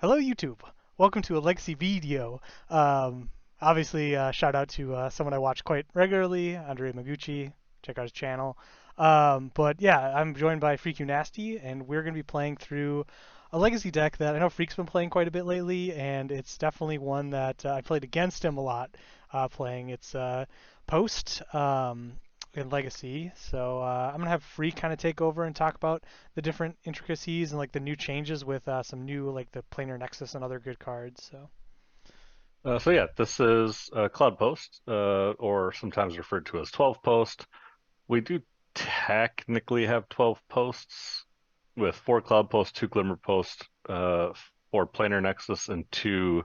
Hello, YouTube. Welcome to a Legacy video. Obviously, shout out to someone I watch quite regularly, Andre Maguchi. Check out his channel. But yeah, I'm joined by Freak You Nasty, and we're going to be playing through a Legacy deck that I know Freak's been playing quite a bit lately, and it's definitely one that I played against him a lot playing. It's Post in Legacy. So I'm going to have Freak kind of take over and talk about the different intricacies and like the new changes with some new like the planar nexus and other good cards. So So yeah, this is Cloud Post, or sometimes referred to as 12 Post. We do technically have 12 posts with four Cloud Posts, two Glimmer Posts, four Planar Nexus, and two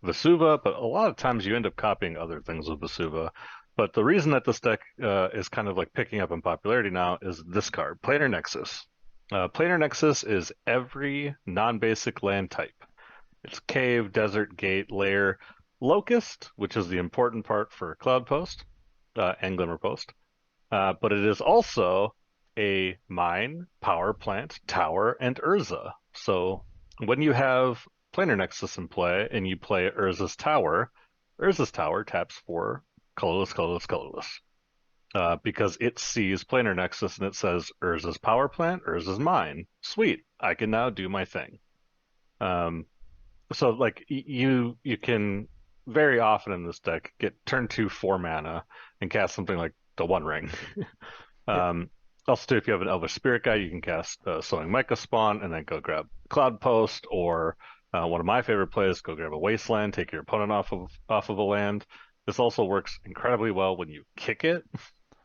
Vesuva, but a lot of times you end up copying other things with Vesuva. But the reason that this deck is kind of like picking up in popularity now is this card, Planar Nexus. Planar Nexus is every non-basic land type. It's cave, desert, gate, lair, locust, which is the important part for Cloud Post and Glimmer Post. But it is also a mine, power plant, tower, and Urza. So when you have Planar Nexus in play and you play Urza's Tower taps for colorless, colorless, colorless. Because it sees Planar Nexus and it says Urza's power plant, Urza's mine. Sweet, I can now do my thing. Um, so like you can very often in this deck get turn 2 4 mana and cast something like the One Ring. yep. Um, Also too, if you have an Elvish Spirit Guide, you can cast Sowing Micah Spawn and then go grab Cloud Post, or one of my favorite plays, go grab a Wasteland, take your opponent off of a land. This also works incredibly well when you kick it.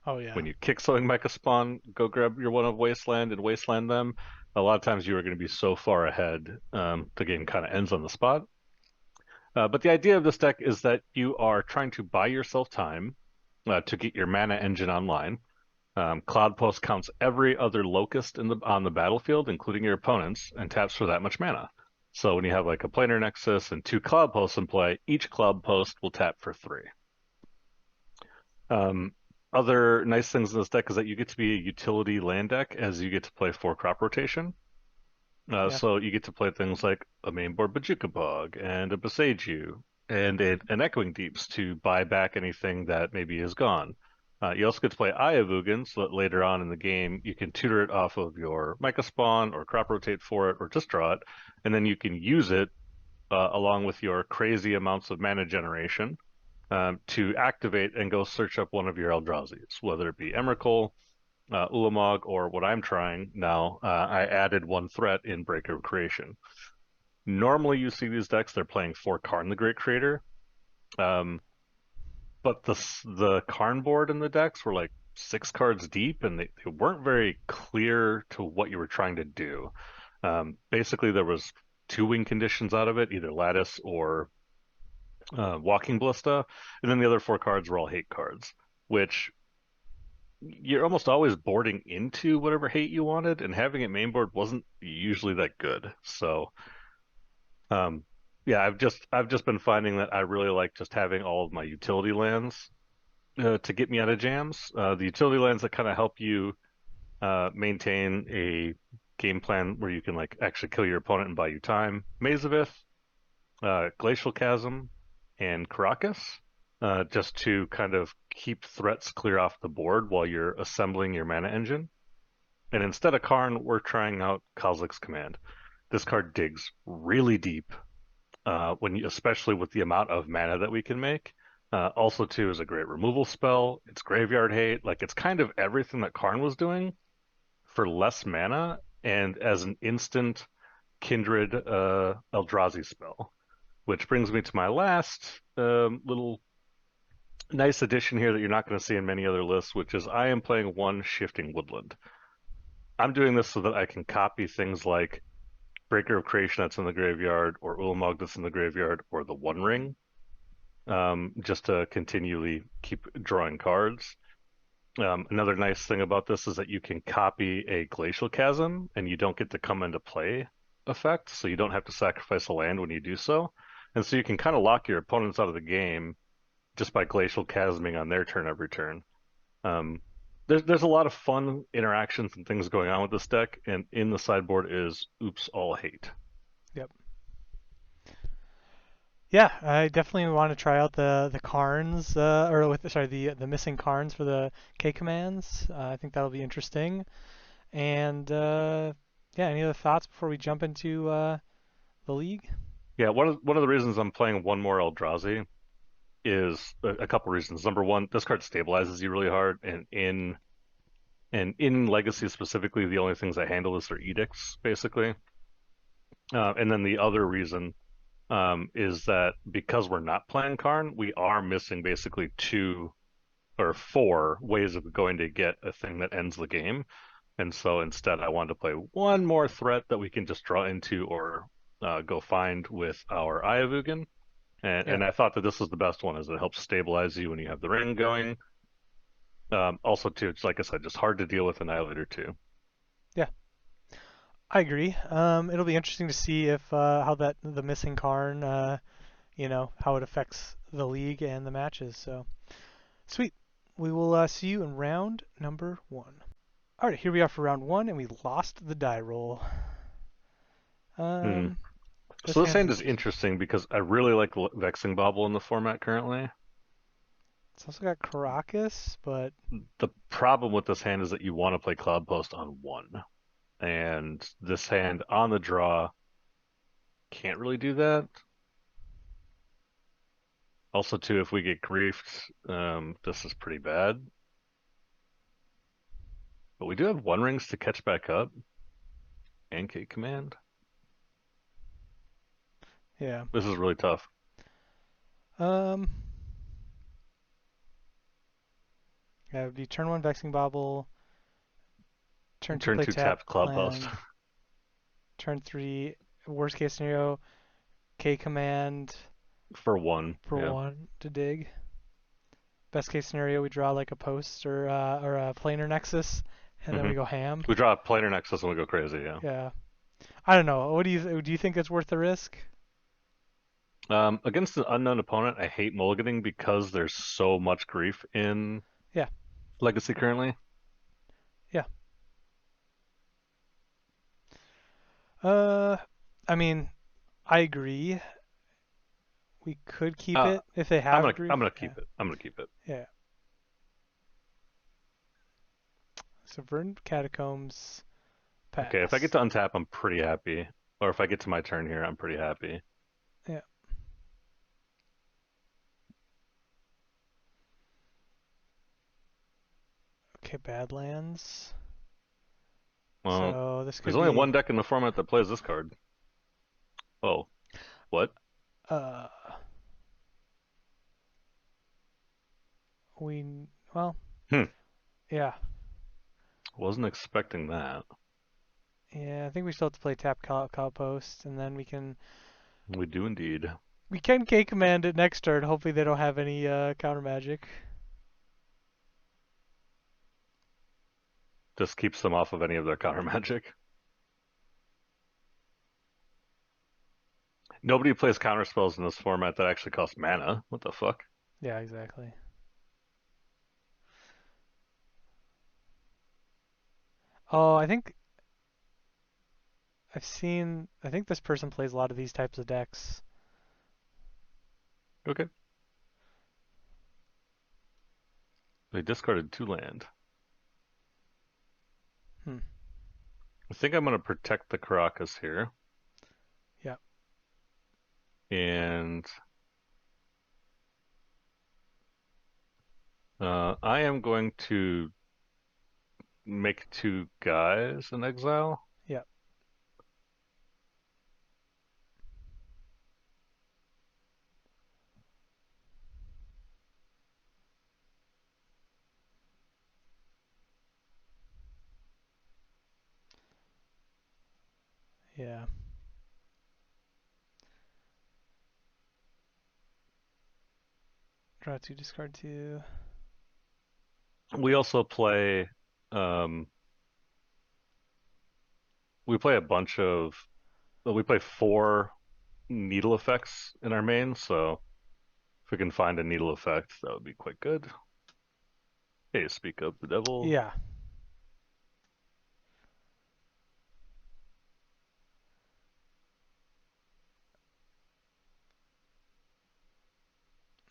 Oh yeah. When you kick Sowing Micah Spawn, go grab your one of Wasteland and Wasteland them. A lot of times you are going to be so far ahead, the game kind of ends on the spot. But the idea of this deck is that you are trying to buy yourself time to get your mana engine online. Cloud Post counts every other locust on the battlefield, including your opponents, and taps for that much mana. So when you have like a Planar Nexus and two Cloud Posts in play, each Cloud Post will tap for three. Um, Other nice things in this deck is that you get to be a utility land deck as you get to play four crop rotation. Yeah. So you get to play things like a mainboard Bojuka Bog and a Boseiju and an Echoing Deeps to buy back anything that maybe is gone. You also get to play Eye of Ugin so that later on in the game you can tutor it off of your Micah Spawn or crop rotate for it or just draw it, and then you can use it along with your crazy amounts of mana generation to activate and go search up one of your Eldrazi's, whether it be Emrakul, Ulamog, or what I'm trying now. I added one threat in Breaker of Creation. Normally, you see these decks, they're playing for Karn the Great Creator, um, but the Karn board in the decks were like 6 cards deep, and they weren't very clear to what you were trying to do. Basically, there was two win conditions out of it, either Lattice or Walking Ballista, and then the other 4 cards were all hate cards, which you're almost always boarding into whatever hate you wanted, and having it mainboard wasn't usually that good. So, um, yeah, I've just been finding that I really like just having all of my utility lands to get me out of jams. The utility lands that kind of help you maintain a game plan where you can like actually kill your opponent and buy you time. Maze of Ith, Glacial Chasm, and Caracas, just to kind of keep threats clear off the board while you're assembling your mana engine. And instead of Karn, we're trying out Kozilek's Command. This card digs really deep, especially with the amount of mana that we can make. Also, too, is a great removal spell. It's graveyard hate. Like it's kind of everything that Karn was doing for less mana and as an instant kindred Eldrazi spell. Which brings me to my last little nice addition here that you're not going to see in many other lists, which is I am playing one Shifting Woodland. I'm doing this so that I can copy things like Breaker of Creation that's in the graveyard, or Ulamog that's in the graveyard, or the One Ring, just to continually keep drawing cards. Another nice thing about this is that you can copy a Glacial Chasm, and you don't get to come into play effect, so you don't have to sacrifice a land when you do so. And so you can kind of lock your opponents out of the game just by Glacial Chasming on their turn every turn. Um, there's a lot of fun interactions and things going on with this deck, and in the sideboard is Oops All Hate. Yep. Yeah, I definitely want to try out the Karns, or with sorry the missing Karns for the K commands. I think that'll be interesting. And yeah, any other thoughts before we jump into the league? Yeah, one of the reasons I'm playing one more Eldrazi is a couple reasons. Number one, this card stabilizes you really hard, and in Legacy specifically, the only things I handle is their edicts, basically. And then the other reason is that because we're not playing Karn, we are missing basically two or four ways of going to get a thing that ends the game. And so instead, I wanted to play one more threat that we can just draw into or go find with our Ayavugan. Yeah, And I thought that this was the best one, as it helps stabilize you when you have the ring going. Also, too, it's like I said, just hard to deal with Annihilator too. yeah, I agree. It'll be interesting to see if how that the missing Karn, how it affects the league and the matches. So sweet. We will see you in round number one. All right, here we are for round one, and we lost the die roll. Hmm. This So this hand's hand is interesting. interesting because I really like Vexing Bauble in the format currently. It's also got Caracas, but The problem with this hand is that you want to play Cloud Post on one, and this hand on the draw can't really do that. Also, too, if we get griefed, this is pretty bad. But we do have one rings to catch back up and K command. yeah. This is really tough. Um, yeah, it would be turn one Vexing Bobble, turn two Turn play two tap tapped Cloud Post land, turn three worst case scenario K command for one. for Yeah. one to dig. Best case scenario we draw like a post or a planar nexus, and then hmm we go ham. We draw a planar nexus and we go crazy. Yeah. Yeah, I don't know. What do you think it's worth the risk? Against an unknown opponent, I hate mulliganing because there's so much grief in Yeah, Legacy currently. yeah. Uh, I mean, I agree. We could keep Uh, it if they I'm have gonna I'm grief. gonna Yeah, keep it. I'm gonna keep it. yeah. So Verdant Catacombs Okay, if I get pass. to untap, I'm pretty happy. Or if I get to my turn here, I'm pretty happy. Yeah. Okay, Badlands. Well, So this there's could only be one deck in the format that plays this card. Oh, what? uh we well Hmm. yeah Wasn't expecting that. yeah I think we still have to play tap call post and then We do indeed. we can K command it next turn. Hopefully they don't have any counter magic. Just keeps them off of any of their counter magic. Nobody plays counter spells in this format that actually cost mana. What the fuck? Yeah, exactly. Oh, I think this person plays a lot of these types of decks. Okay. They discarded two land. Hmm. I think I'm gonna protect the Caracas here. Yeah. And I am going to make two guys in exile. Yeah. Yeah. Draw two, discard two. We also play um we play a bunch of well, we play four needle effects in our main, so if we can find a needle effect, that would be quite good. Hey, speak up the devil. Yeah.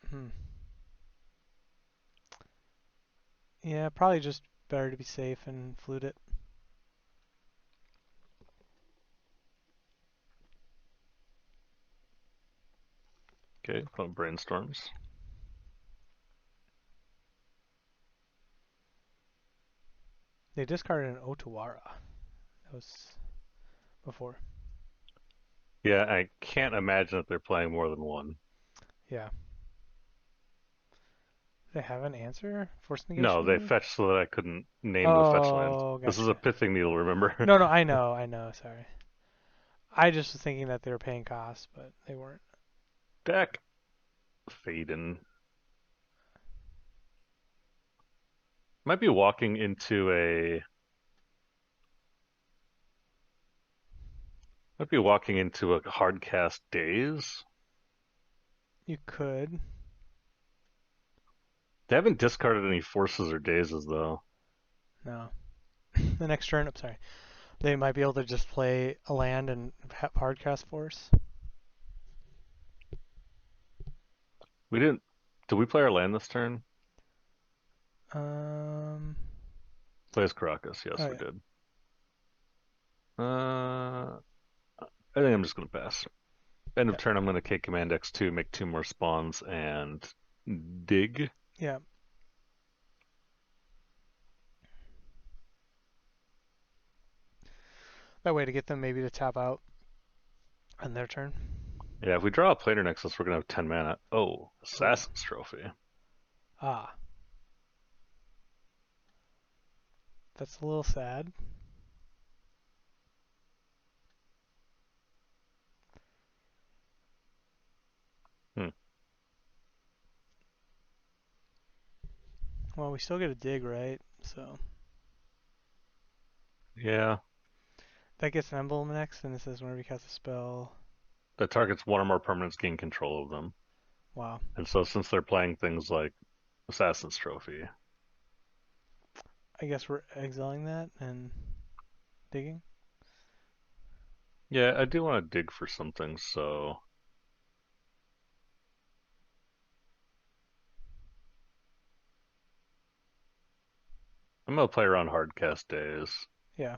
Hmm. Yeah, probably just better to be safe and flute it. Okay, put brainstorms. They discarded an Otawara. That was before. Yeah, I can't imagine that they're playing more than one. Yeah. They have an answer? Force No, negation, they maybe? fetched so that I couldn't name the fetch lands. Oh, This is a gotcha. pithing needle, remember? No, no, I know, sorry. I just was thinking that they were paying costs, but they weren't. Deck. Faden. Might be walking into a hard cast daze. You could. They haven't discarded any forces or dazes though. No. The next turn, I'm sorry. They might be able to just play a land and hardcast force. We didn't. Did we play our land this turn? Um. Plays Caracas. Oh Yes, we yeah. did. I think I'm just gonna pass. End of Yeah. turn, I'm gonna K Command X2, make 2 more spawns, and dig. Yeah. That way to get them maybe to tap out on their turn. Yeah, if we draw a Planar Nexus, we're gonna have 10 mana. Oh, Oh. Assassin's Trophy. Ah. That's a little sad. Hmm. Well, we still get a dig, right? So Yeah, that gets an emblem next, and it says whenever you cast a spell. that targets one or more permanents gain control of them. Wow. And so since they're playing things like Assassin's Trophy, I guess we're exiling that and digging. yeah, I do want to dig for something, so I'm gonna play around Hardcast Days. Yeah.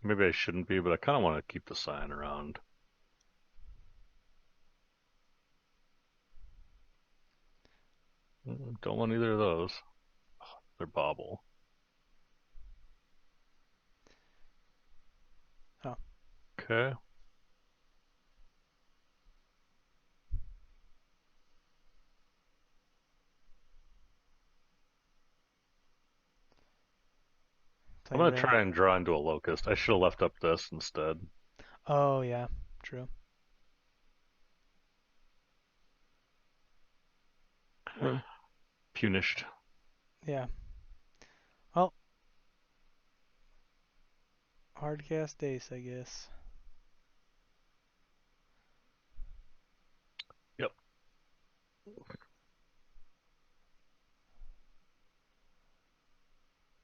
Maybe I shouldn't be, but I kind of want to keep the sign around. Don't want either of those. They're bobble. Oh. Okay. I'm Playing gonna ring. try and draw into a locust. I should have left up this instead. Oh yeah. True. Ring. Punished. Yeah. Well, hardcast ace, I guess. Yep.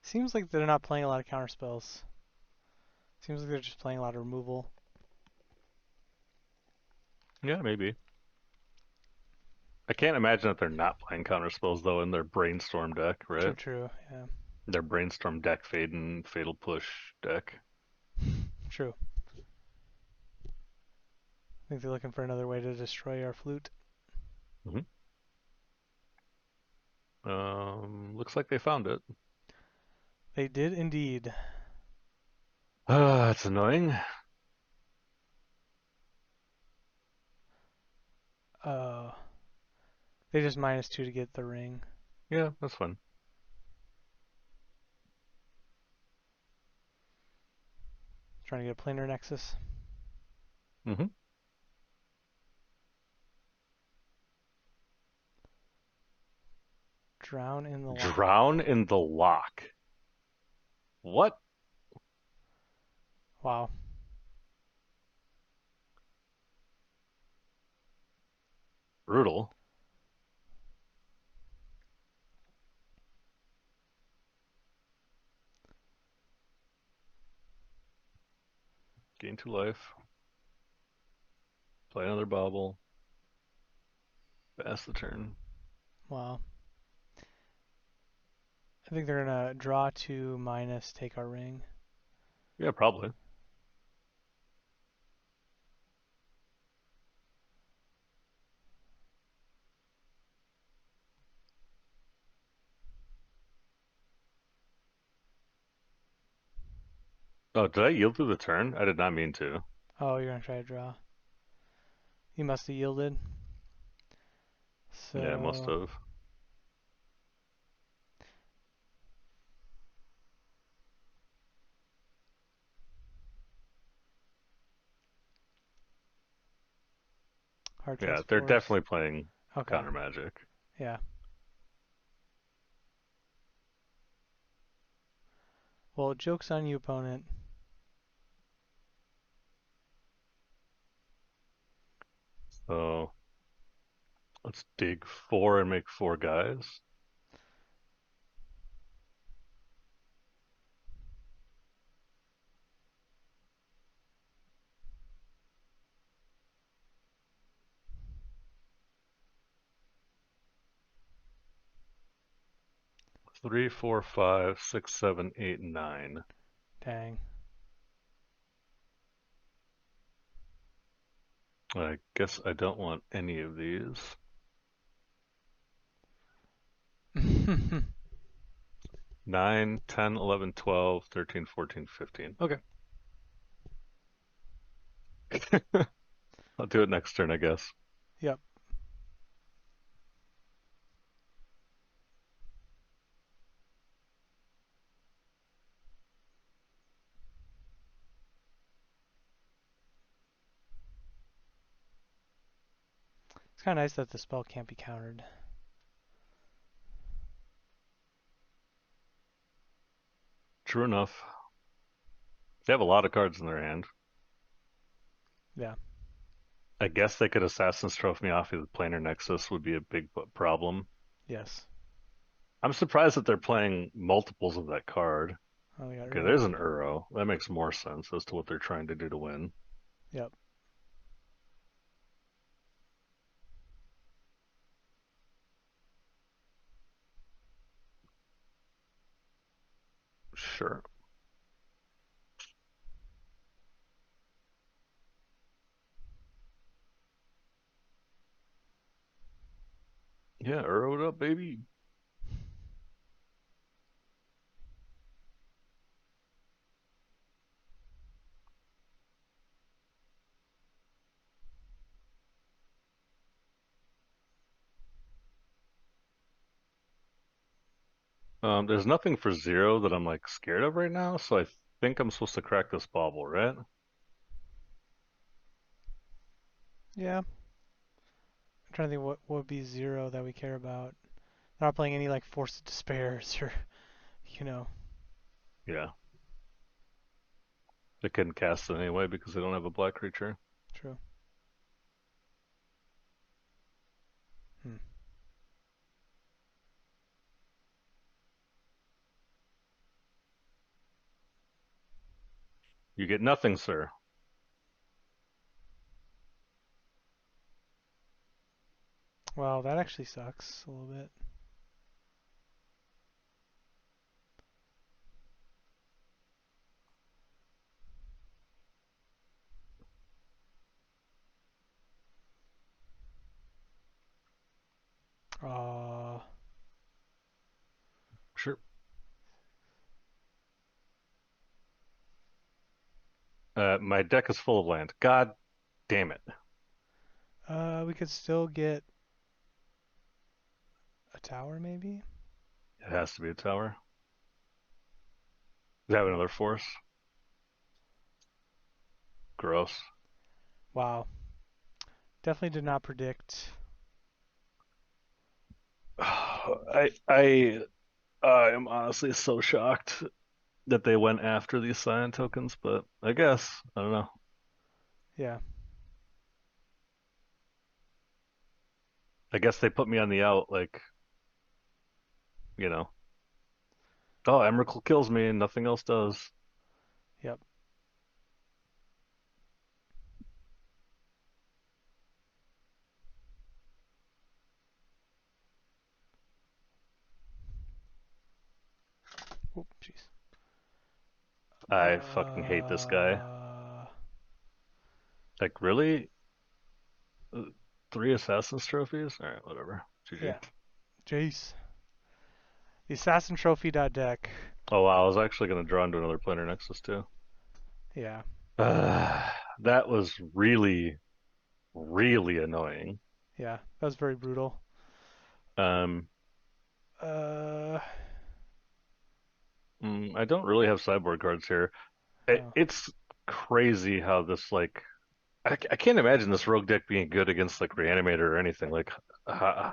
Seems like they're not playing a lot of counter spells. Seems like they're just playing a lot of removal. Yeah, maybe. I can't imagine that they're not playing counter spells though in their brainstorm deck, True, right? true. Yeah. Their brainstorm deck, Faden, Fatal Push deck. True. I think they're looking for another way to destroy our flute. Hmm. Looks like they found it. They did indeed. Ah, that's annoying. Uh, they just -2 to get the ring. Yeah, that's fun. Trying to get a planar nexus. Hmm. Drown in the lock. Drown in the lock. What? Wow. Brutal. Gain 2 life. Play another bauble. Pass the turn. Wow. I think they're gonna draw 2 minus take our ring. Yeah, probably. Oh, did I yield through the turn? I did not mean to. Oh, you're gonna try to draw. You must have yielded. Yeah, I must So have. hard Yeah, chest they're force. definitely playing Okay. counter magic. Yeah. Well, joke's on you, opponent. So let's dig 4 and make 4 guys. Three, four, five, six, seven, eight, nine. Dang. I guess I don't want any of these. 9, 10, 11, 12, 13, 14, 15. Okay. I'll do it next turn, I guess. Yep. It's kind of nice that the spell can't be countered. True enough. They have a lot of cards in their hand. Yeah. I guess they could Assassin's Trophy me off with Planar Nexus would be a big problem. Yes. I'm surprised that they're playing multiples of that card. Oh, we got Okay, Uro. there's an Uro. That makes more sense as to what they're trying to do to win. Yep. Sure. Yeah, Uro'd up, baby. There's nothing for 0 that I'm like scared of right now, so I think I'm supposed to crack this bauble, right? Yeah. I'm trying to think what would be 0 that we care about. They're not playing any like Force of Despairs or, you know. Yeah. They couldn't cast it anyway because they don't have a black creature. True. Hmm. You get nothing, sir. Well, that actually sucks a little bit. Uh, Sure. My deck is full of land. God damn it. we could still get a tower maybe. It has to be a tower. Does it have Yep. another force? Gross. Wow. Definitely did not predict. I am honestly so shocked that they went after these cyan tokens, but I guess I don't know. Yeah. I guess they put me on the out, like you know. Oh, Emrakul kills me and nothing else does. Yep. I fucking hate this guy. Uh, Like, really? Uh, Three Assassin's trophies? Alright, whatever. GG. yeah, Jace. The Assassin Trophy deck. Oh wow, I was actually gonna draw into another Planar Nexus too. Yeah, That was really, really annoying. yeah, that was very brutal. Um, Uh, I don't really have sideboard cards here. oh, It's crazy how this like I can't imagine this rogue deck being good against like Reanimator or anything. Like, uh,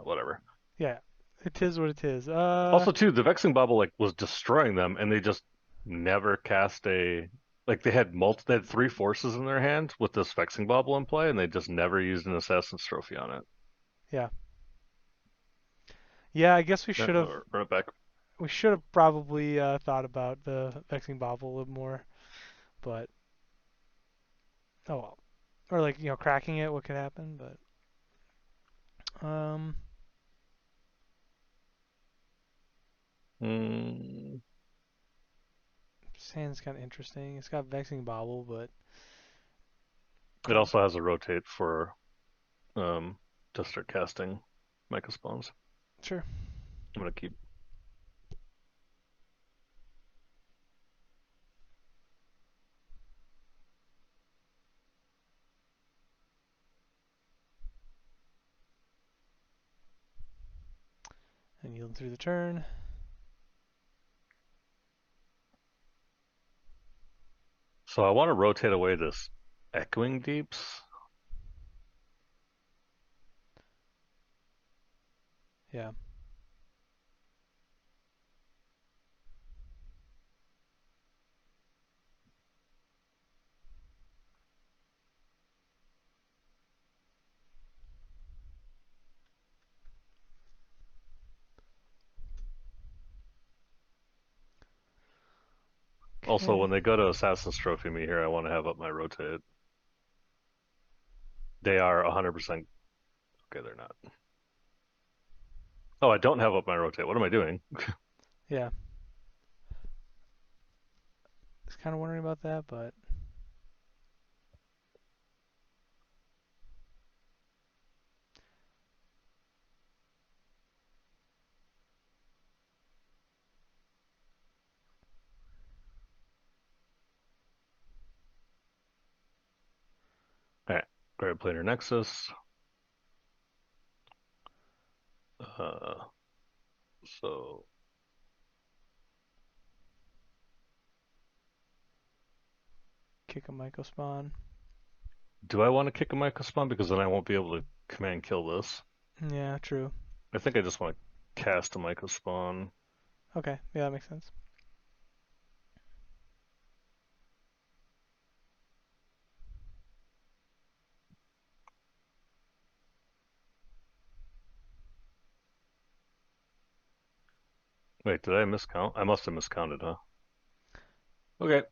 whatever. yeah, it is what it is. Also, too, the Vexing Bauble like was destroying them, and they just never cast a like they had three forces in their hand with this Vexing Bauble in play, and they just never used an Assassin's Trophy on it. yeah, yeah. I guess Run it back. we should have probably thought about the Vexing Bobble a little more, but oh well. Or like cracking it, what could happen? But Mm, Sand's kind of interesting. It's got Vexing Bobble, but it also has a rotate for um to start casting Micah spawns. sure. I'm gonna keep. And yield through the turn. So I want to rotate away this Echoing Deeps. Yeah. Also, Okay. when they go to Assassin's Trophy me here, I want to have up my rotate. They are 100%. Okay, they're not. Oh, I don't have up my rotate. What am I doing? Yeah. I was kind of wondering about that, but All right, grab Planar Nexus. Uh, so kick a Myco Spawn. do I want to kick a Micah spawn because then I won't be able to command kill this? Yeah, true. I think I just want to cast a Micah spawn. Okay. Yeah, that makes sense. Wait, did I miscount? I must have miscounted, huh? Okay.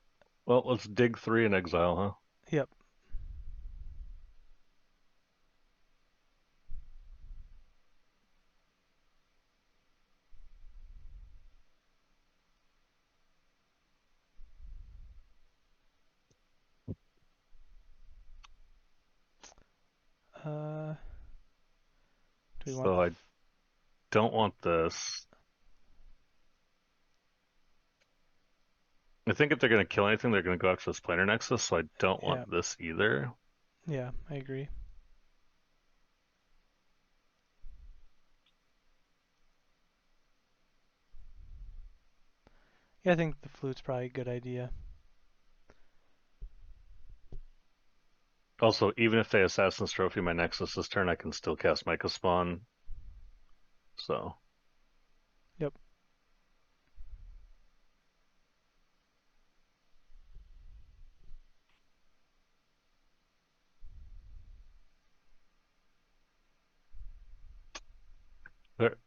Well, let's dig three and exile, huh? Yep. Uh, do we want So I don't want this. I think if they're going to kill anything, they're going to go after this Planar Nexus, so I don't Yeah. want this either. Yeah, I agree. Yeah, I think the flute's probably a good idea. Also, even if they Assassin's Trophy my Nexus this turn, I can still cast Micah Spawn. So, Yep.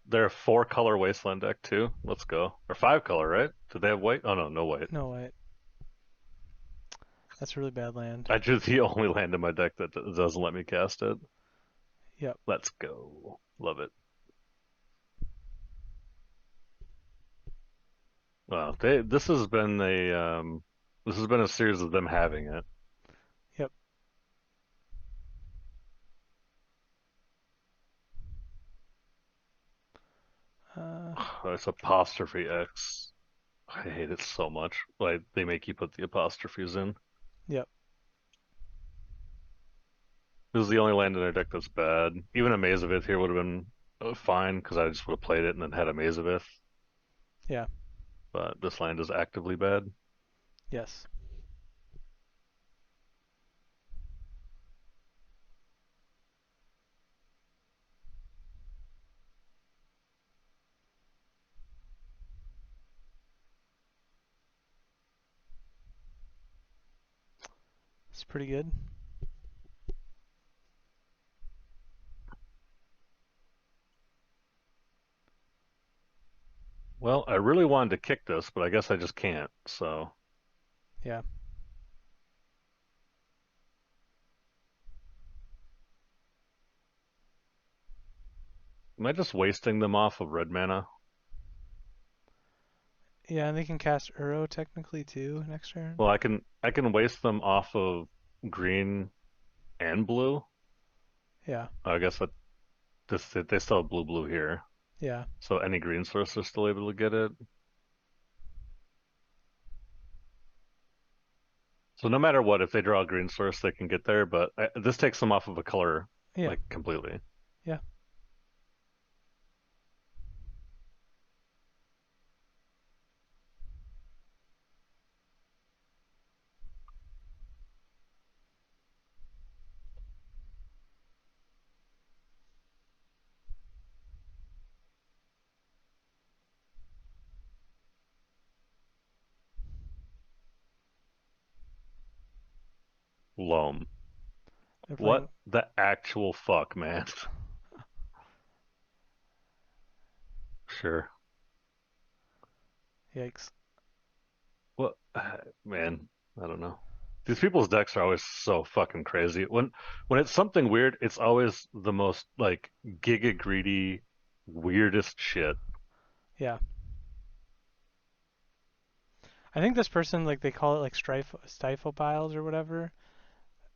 they're a four color Wasteland deck too. Let's go. Or five color, right? Do they have white? Oh no, no white. No, wait. That's a really bad land. I drew the only land in my deck that doesn't let me cast it. Yep. Let's go. Love it. Well, this has been a series of them having it. Yep. Uh, It's apostrophe X. I hate it so much. Like they make you put the apostrophes in. yep. This is the only land in their deck that's bad. Even a Mazavith here would have been fine because I just would have played it and then had a Mazavith. Yeah. But this land is actively bad. Yes. It's pretty good. Well, I really wanted to kick this, but I guess I just can't. So, Yeah. am I just wasting them off of red mana? Yeah, and they can cast Uro technically too next turn. Well, I can waste them off of green and blue. Yeah. I guess that this they still have blue here, Yeah. so any green source is still able to get it. So no matter what, if they draw a green source, they can get there. But this takes them off of a color Yeah. like completely. Yeah. Loam. They're What playing. the actual fuck, man? Sure. Yikes. What, man? I don't know. These people's decks are always so fucking crazy. When it's something weird, it's always the most like giga greedy, weirdest shit. Yeah. I think this person, like, they call it like stifle piles or whatever.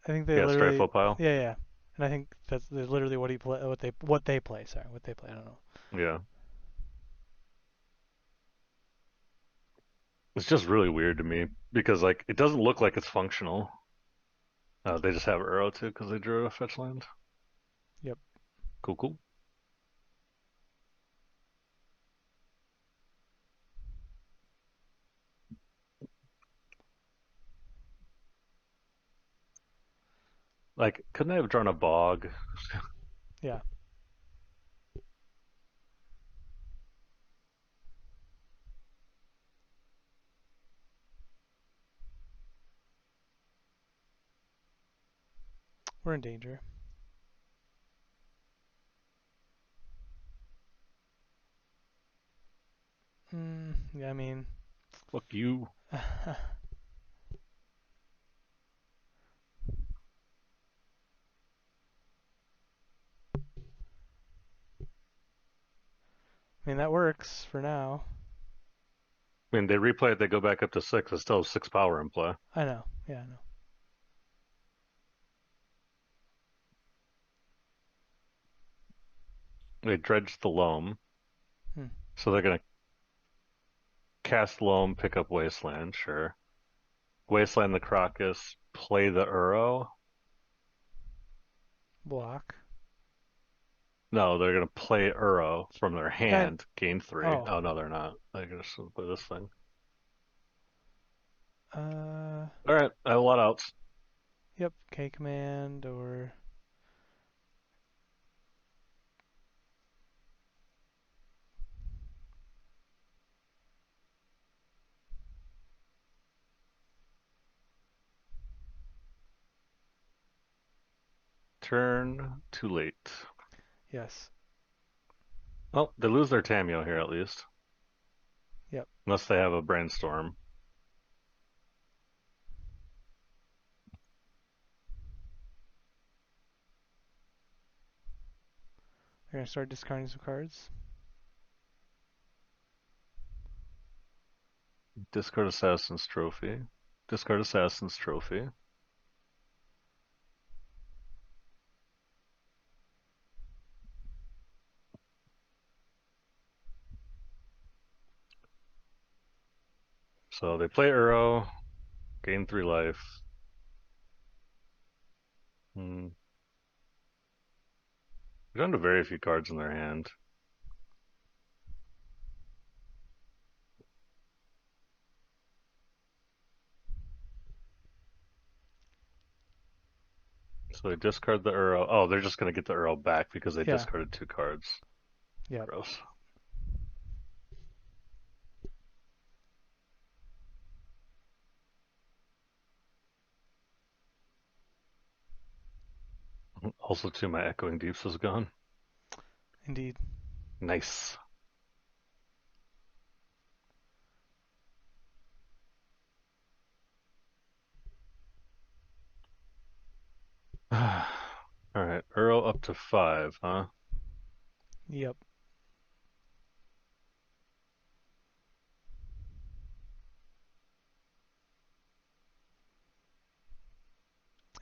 I think they Yeah, literally. Stryfo pile. Yeah, yeah. And I think that's literally what he play. What they play. Sorry, what they play. I don't know. Yeah. It's just really weird to me because like it doesn't look like it's functional. They just have arrow too because they drew a fetch land. Yep. Cool, cool. Like, couldn't I have drawn a bog? Yeah. We're in danger. Yeah. I mean. Fuck you. I mean that works for now. I mean, they replay it, they go back up to six. It's still 6 power in play. I know. Yeah. I know. They dredge the loam, Hmm. so they're gonna cast loam, pick up wasteland. Sure. Wasteland the Crocus, play the Uro. Block. No, they're gonna play Uro from their Yeah. hand, gain three. Oh. Oh no, they're not. They're gonna play this thing. Uh. All right, I have a lot of outs. Yep. K command or. Turn too late. Yes. Well, they lose their Tameo here at least, Yep. unless they have a brainstorm. They're gonna start discarding some cards. Discard Assassin's Trophy. Discard Assassin's Trophy. So they play Uro, gain 3 life. They're down to very few cards in their hand. So they discard the Uro. Oh, they're just going to get the Uro back because they Yeah. discarded 2 cards. Yep. Gross. Also, too, my Echoing Deeps is gone. Indeed. Nice. Alright, Uro up to 5, huh? Yep.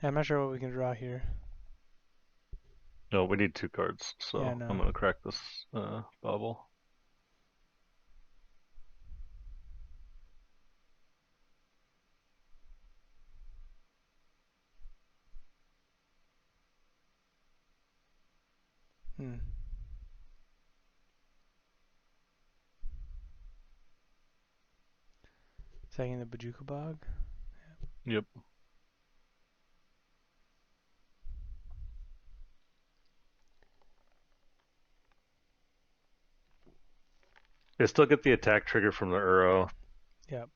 I'm not sure what we can draw here. No, we need 2 cards, Yeah, so I'm no. going to crack this bubble. Hmm. Taking the Bajuka Bog. Yep. They still get the attack trigger from the Uro, Yep.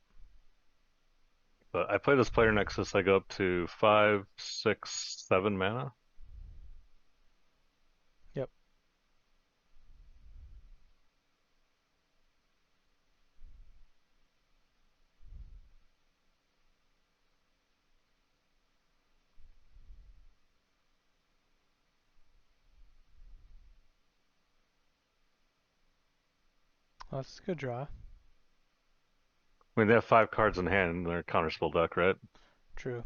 but I play this player Nexus, I go up to 5, 6, 7 mana. Yep. Well, that's a good draw. I mean, they have 5 cards in hand in their counterspell deck, right? True.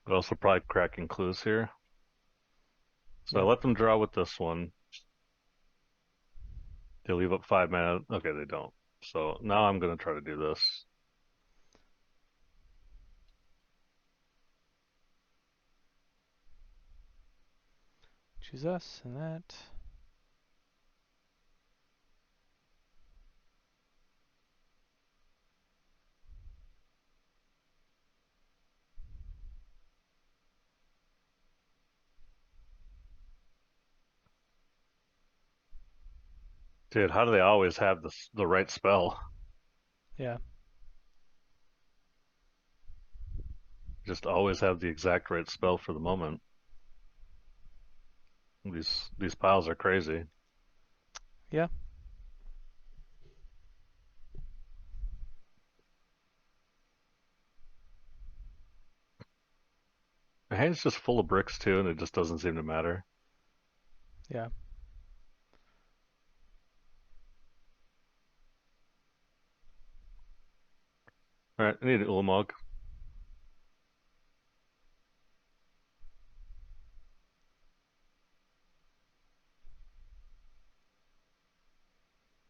But also probably cracking clues here. So I Yep. let them draw with this one. They leave up 5 mana. Okay, they don't. So now I'm going to try to do this. Choose us and that. Dude, how do they always have the right spell? Yeah. Just always have the exact right spell for the moment. These piles are crazy. Yeah. My hand's just full of bricks too, and it just doesn't seem to matter. Yeah. All right, I need an Ulamog.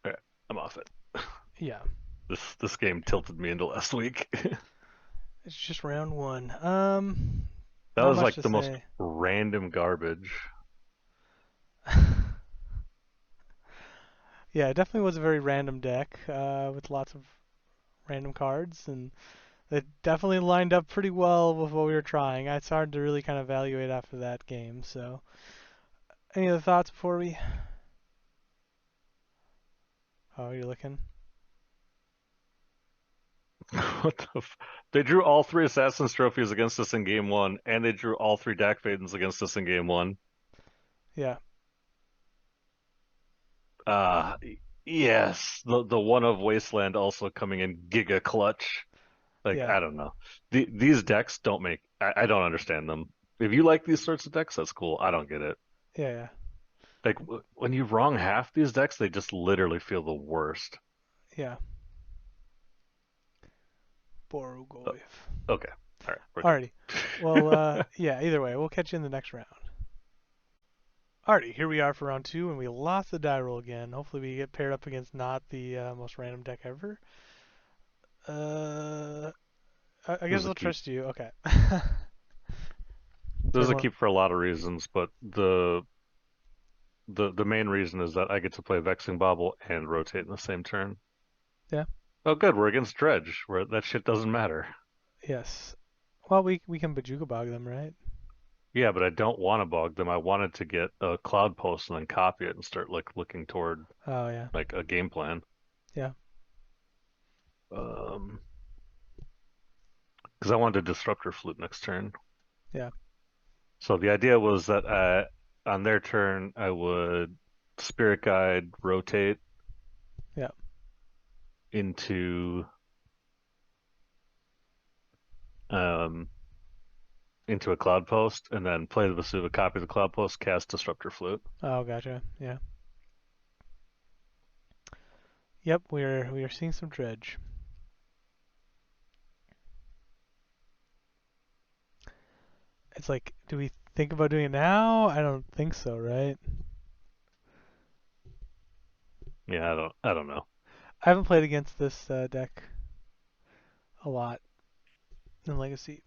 All right, I'm off it. Yeah. This game tilted me into last week. It's just round one. That Not was much like to the most say. random garbage. Yeah, it definitely was a very random deck with lots of random cards, and it definitely lined up pretty well with what we were trying. It's hard to really kind of evaluate after that game. So, any other thoughts before we? Oh, you're looking. What the They drew all 3 Assassin's trophies against us in game 1, and they drew all 3 Dak Fadens against us in game 1. Yeah. Uh, Yes, the one of Wasteland also coming in Giga Clutch. Like, Yeah, I don't know. These decks don't make, I don't understand them. If you like these sorts of decks, that's cool. I don't get it. yeah, yeah, Like, when you wrong half these decks, they just literally feel the worst. yeah. Uh, Borogoyf. Okay. All right, we're Alrighty. Well, good. yeah. Either way, we'll catch you in the next round. Alrighty, here we are for round two, and we lost the die roll again. Hopefully, we get paired up against not the most random deck ever. Uh, I This guess is a I'll keep. trust you. Okay. This is Turn a one. keep for a lot of reasons, but the main reason is that I get to play Vexing Bobble and rotate in the same turn. Yeah. Oh, good. We're against Dredge, where that shit doesn't matter. Yes. Well, we can Bajuka Bog them, right? Yeah, but I don't want to bog them. I wanted to get a cloud post and then copy it and start like looking toward Oh yeah. like a game plan. Yeah. Um, because I wanted to Disruptor Flute next turn. Yeah. So the idea was that on their turn I would Spirit Guide rotate Yeah. into um into a cloud post and then play the Vesuva, copy the cloud post, cast Disruptor Flute. Oh, gotcha. Yeah. Yep. We are seeing some dredge. It's like, do we think about doing it now? I don't think so, right? Yeah, I don't know. I haven't played against this deck a lot in Legacy.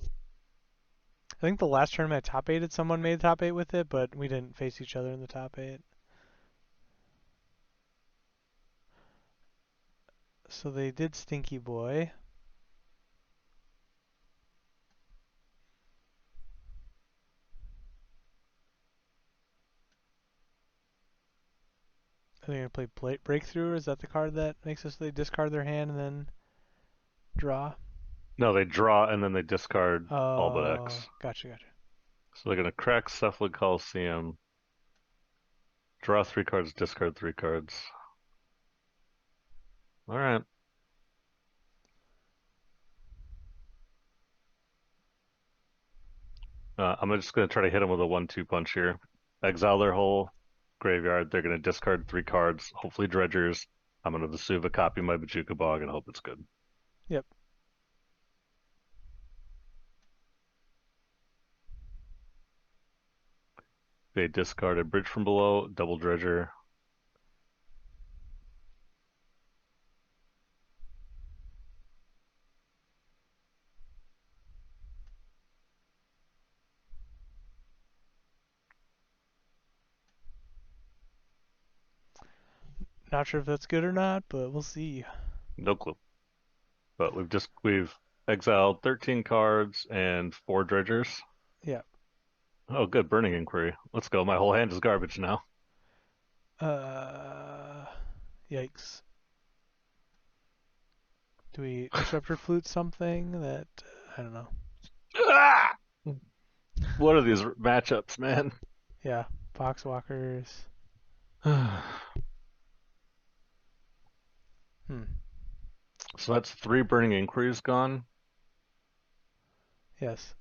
I think the last tournament I top eighted, someone made top eight with it, but we didn't face each other in the top eight. So they did Stinky Boy. I think I play Breakthrough. Is that the card that makes us they discard their hand and then draw? No, they draw and then they discard all but Oh, X. gotcha, gotcha. So they're gonna crack Cephalid Coliseum, draw 3 cards, discard 3 cards. All right. I'm just gonna try to hit them with a 1-2 punch here. Exile their whole graveyard. They're gonna discard 3 cards, hopefully dredgers. I'm gonna Vesuva copy my Bajuka Bog and hope it's good. Yep. They discarded Bridge from Below, double dredger. Not sure if that's good or not, but we'll see. No clue. But we've exiled 13 cards and 4 dredgers. Yeah. Oh, good. Burning Inquiry. Let's go. My whole hand is garbage now. Uh, yikes. Do we Disruptor Flute something that I don't know? Ah! What are these matchups, man? Yeah, Boxwalkers. Hmm. So that's 3 Burning Inquiries gone. Yes.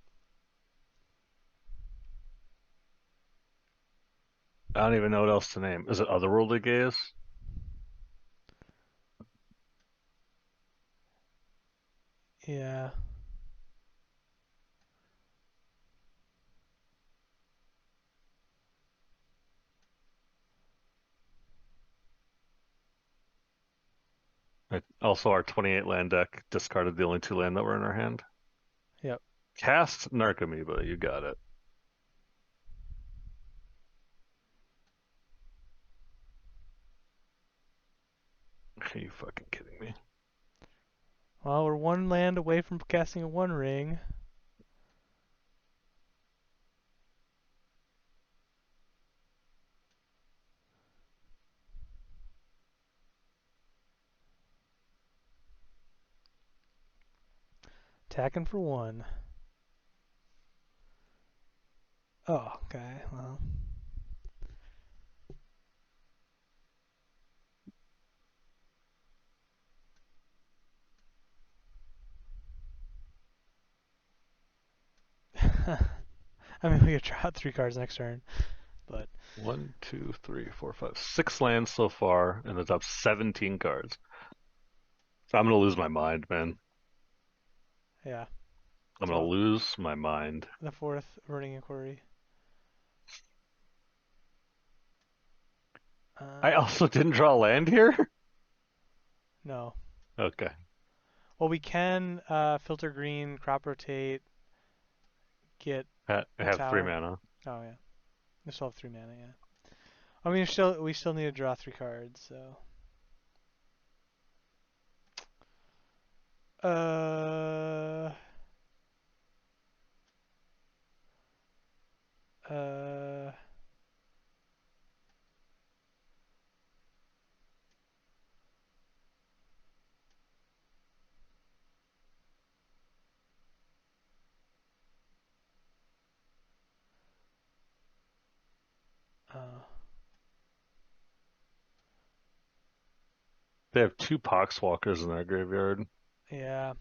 I don't even know what else to name. Is it Otherworldly Gaze? Yeah. Also, our 28 land deck discarded the only 2 land that were in our hand. Yep. Cast Narcomoeba, you got it. Are you fucking kidding me? Well, we're one land away from casting a One Ring. Attacking for one. Oh, okay. Well, I mean, we could draw out 3 cards next turn, but One, two, three, four, five, 6 lands so far in the top 17 cards. So I'm gonna lose my mind, man. yeah. I'm gonna So lose my mind. the fourth Burning Inquiry. I Um, also didn't draw land here? no. Okay. Well, we can filter green, crop rotate, get I a have three tower. mana. Oh yeah, we still have 3 mana. Yeah. I mean, we still need to draw 3 cards. So. Uh. Uh. uh They have two Poxwalkers in their graveyard. yeah.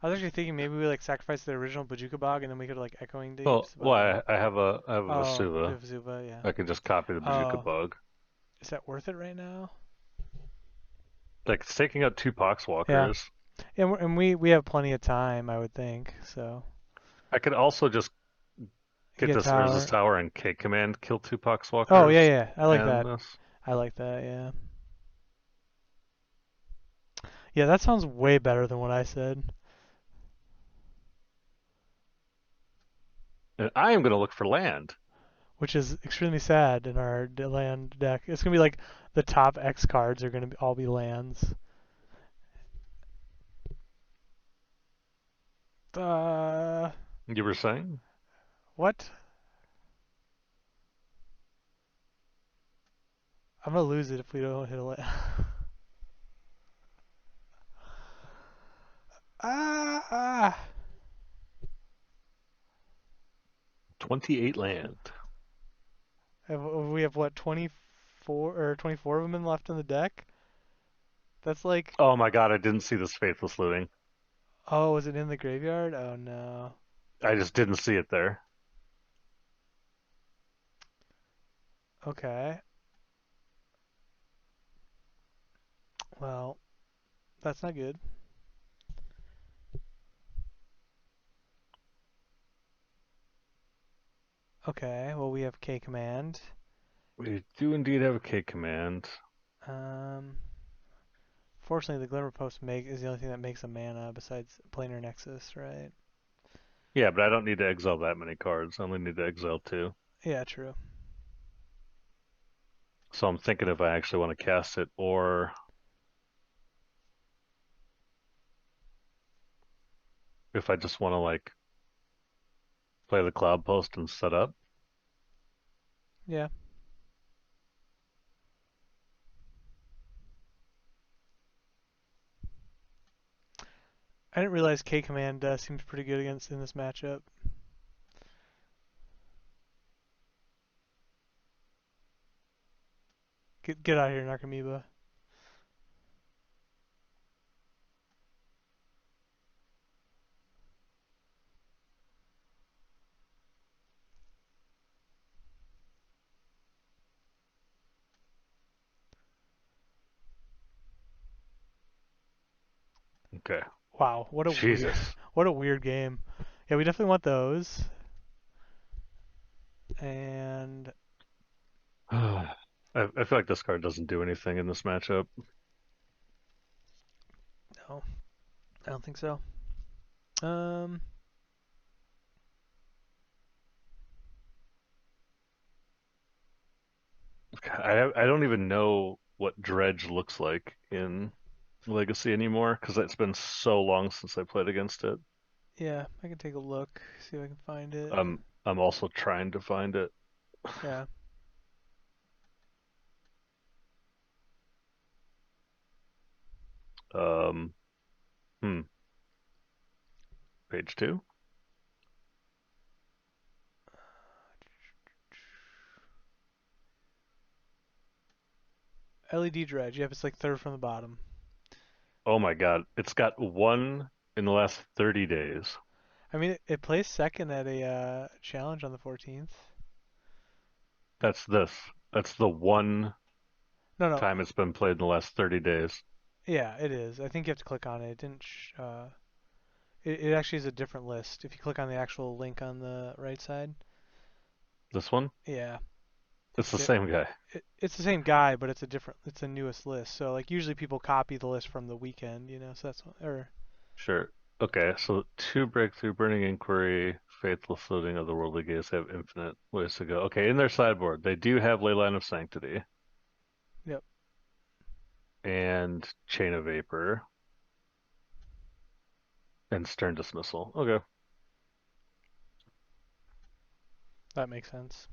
I was actually thinking maybe we like sacrifice the original Bajuka Bog and then we could like Echoing Well, Deeps, but no. I have a Oh, we Vesuva. have Zuba, yeah. I can just copy the Bajuka Oh, Bug. is that worth it right now? Like it's taking out two Yeah, Poxwalkers. and we have plenty of time, I would think. So I could also just get get this Urza's tower. Tower and K command, kill two Oh yeah, Poxwalkers, yeah. I like and that. this. I like that. Yeah. Yeah, that sounds way better than what I said, And I am gonna look for land. which is extremely sad in our land deck. It's gonna be like the top X cards are gonna all be lands. Uh, You were saying? what? I'm gonna lose it if we don't hit a land. ah, ah. 28 land. We have what 24 or 24 of them left in the deck? That's like, Oh my god, I didn't see this Faithless Looting. oh, is it in the graveyard? Oh no. I just didn't see it there. Okay. Well, that's not good. Okay. Well, we have K command. We do indeed have a K command. Um, Fortunately, the Glimmer Post is the only thing that makes a mana besides Planar Nexus, right? Yeah, but I don't need to exile that many cards. I only need to exile two. Yeah, true. So I'm thinking if I actually want to cast it or if I just want to like play the Cloud Post and set up. Yeah. I didn't realize K command seems pretty good against in this matchup. Get out of here, Narcomoeba. Okay. Wow, what a weird, Jesus. what a weird game. Yeah, we definitely want those. And I feel like this card doesn't do anything in this matchup. no, I don't think so. Um, I don't even know what Dredge looks like in Legacy anymore because it's been so long since I played against it. yeah, I can take a look, see if I can find it. I'm also trying to find it. Yeah. Um, hmm, page two. LED Dredge. Yep, it's like third from the bottom. Oh my God, it's got one in the last 30 days. I mean, it placed second at a challenge on the 14th. That's this. That's the one No, no. time it's been played in the last 30 days. Yeah, it is. I think you have to click on it. It didn't. It actually is a different list. If you click on the actual link on the right side. This one? Yeah. It's the It, same guy. it's the same guy, but it's a different. It's a newest list. So like usually people copy the list from the weekend, So that's or Sure. Okay, so two breakthrough, burning inquiry, faithless loading of the worldly gaze have infinite ways to go. Okay, in their sideboard, they do have Leyline of Sanctity yep, and Chain of Vapor and Stern Dismissal. Okay. that makes sense.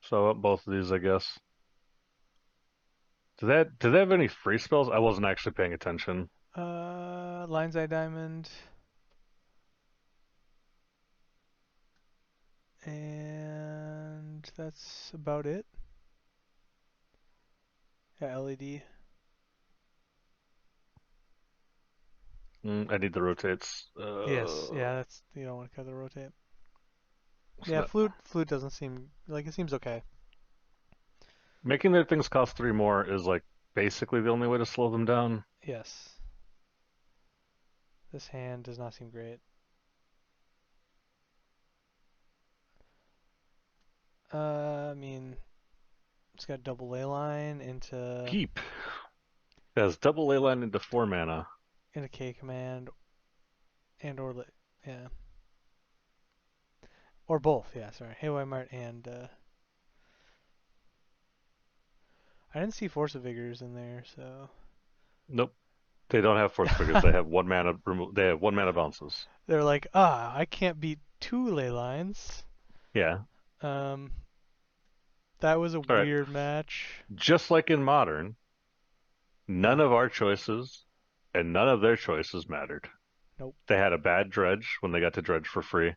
So both of these, I guess. Did they have any free spells? I wasn't actually paying attention. Lion's Eye Diamond and that's about it. Yeah, LED. I need the rotates. Yes, yeah, that's you don't want to cut the rotate. So Yeah, that flute doesn't seem like it seems okay. making their things cost three more is like basically the only way to slow them down. Yes, this hand does not seem great. I mean, it's got double ley line Keep has double leyline into 4 mana. into K command and or yeah or both. Yeah, sorry, Haywire Mart and I didn't see Force of Vigors in there, so Nope. They don't have force triggers. They have 1 mana They have 1 mana bounces. they're like, I can't beat two ley lines. Yeah. Um, that was a All right. weird match. Just like in modern, Yeah, none of our choices and none of their choices mattered. nope. They had a bad dredge when they got to dredge for free.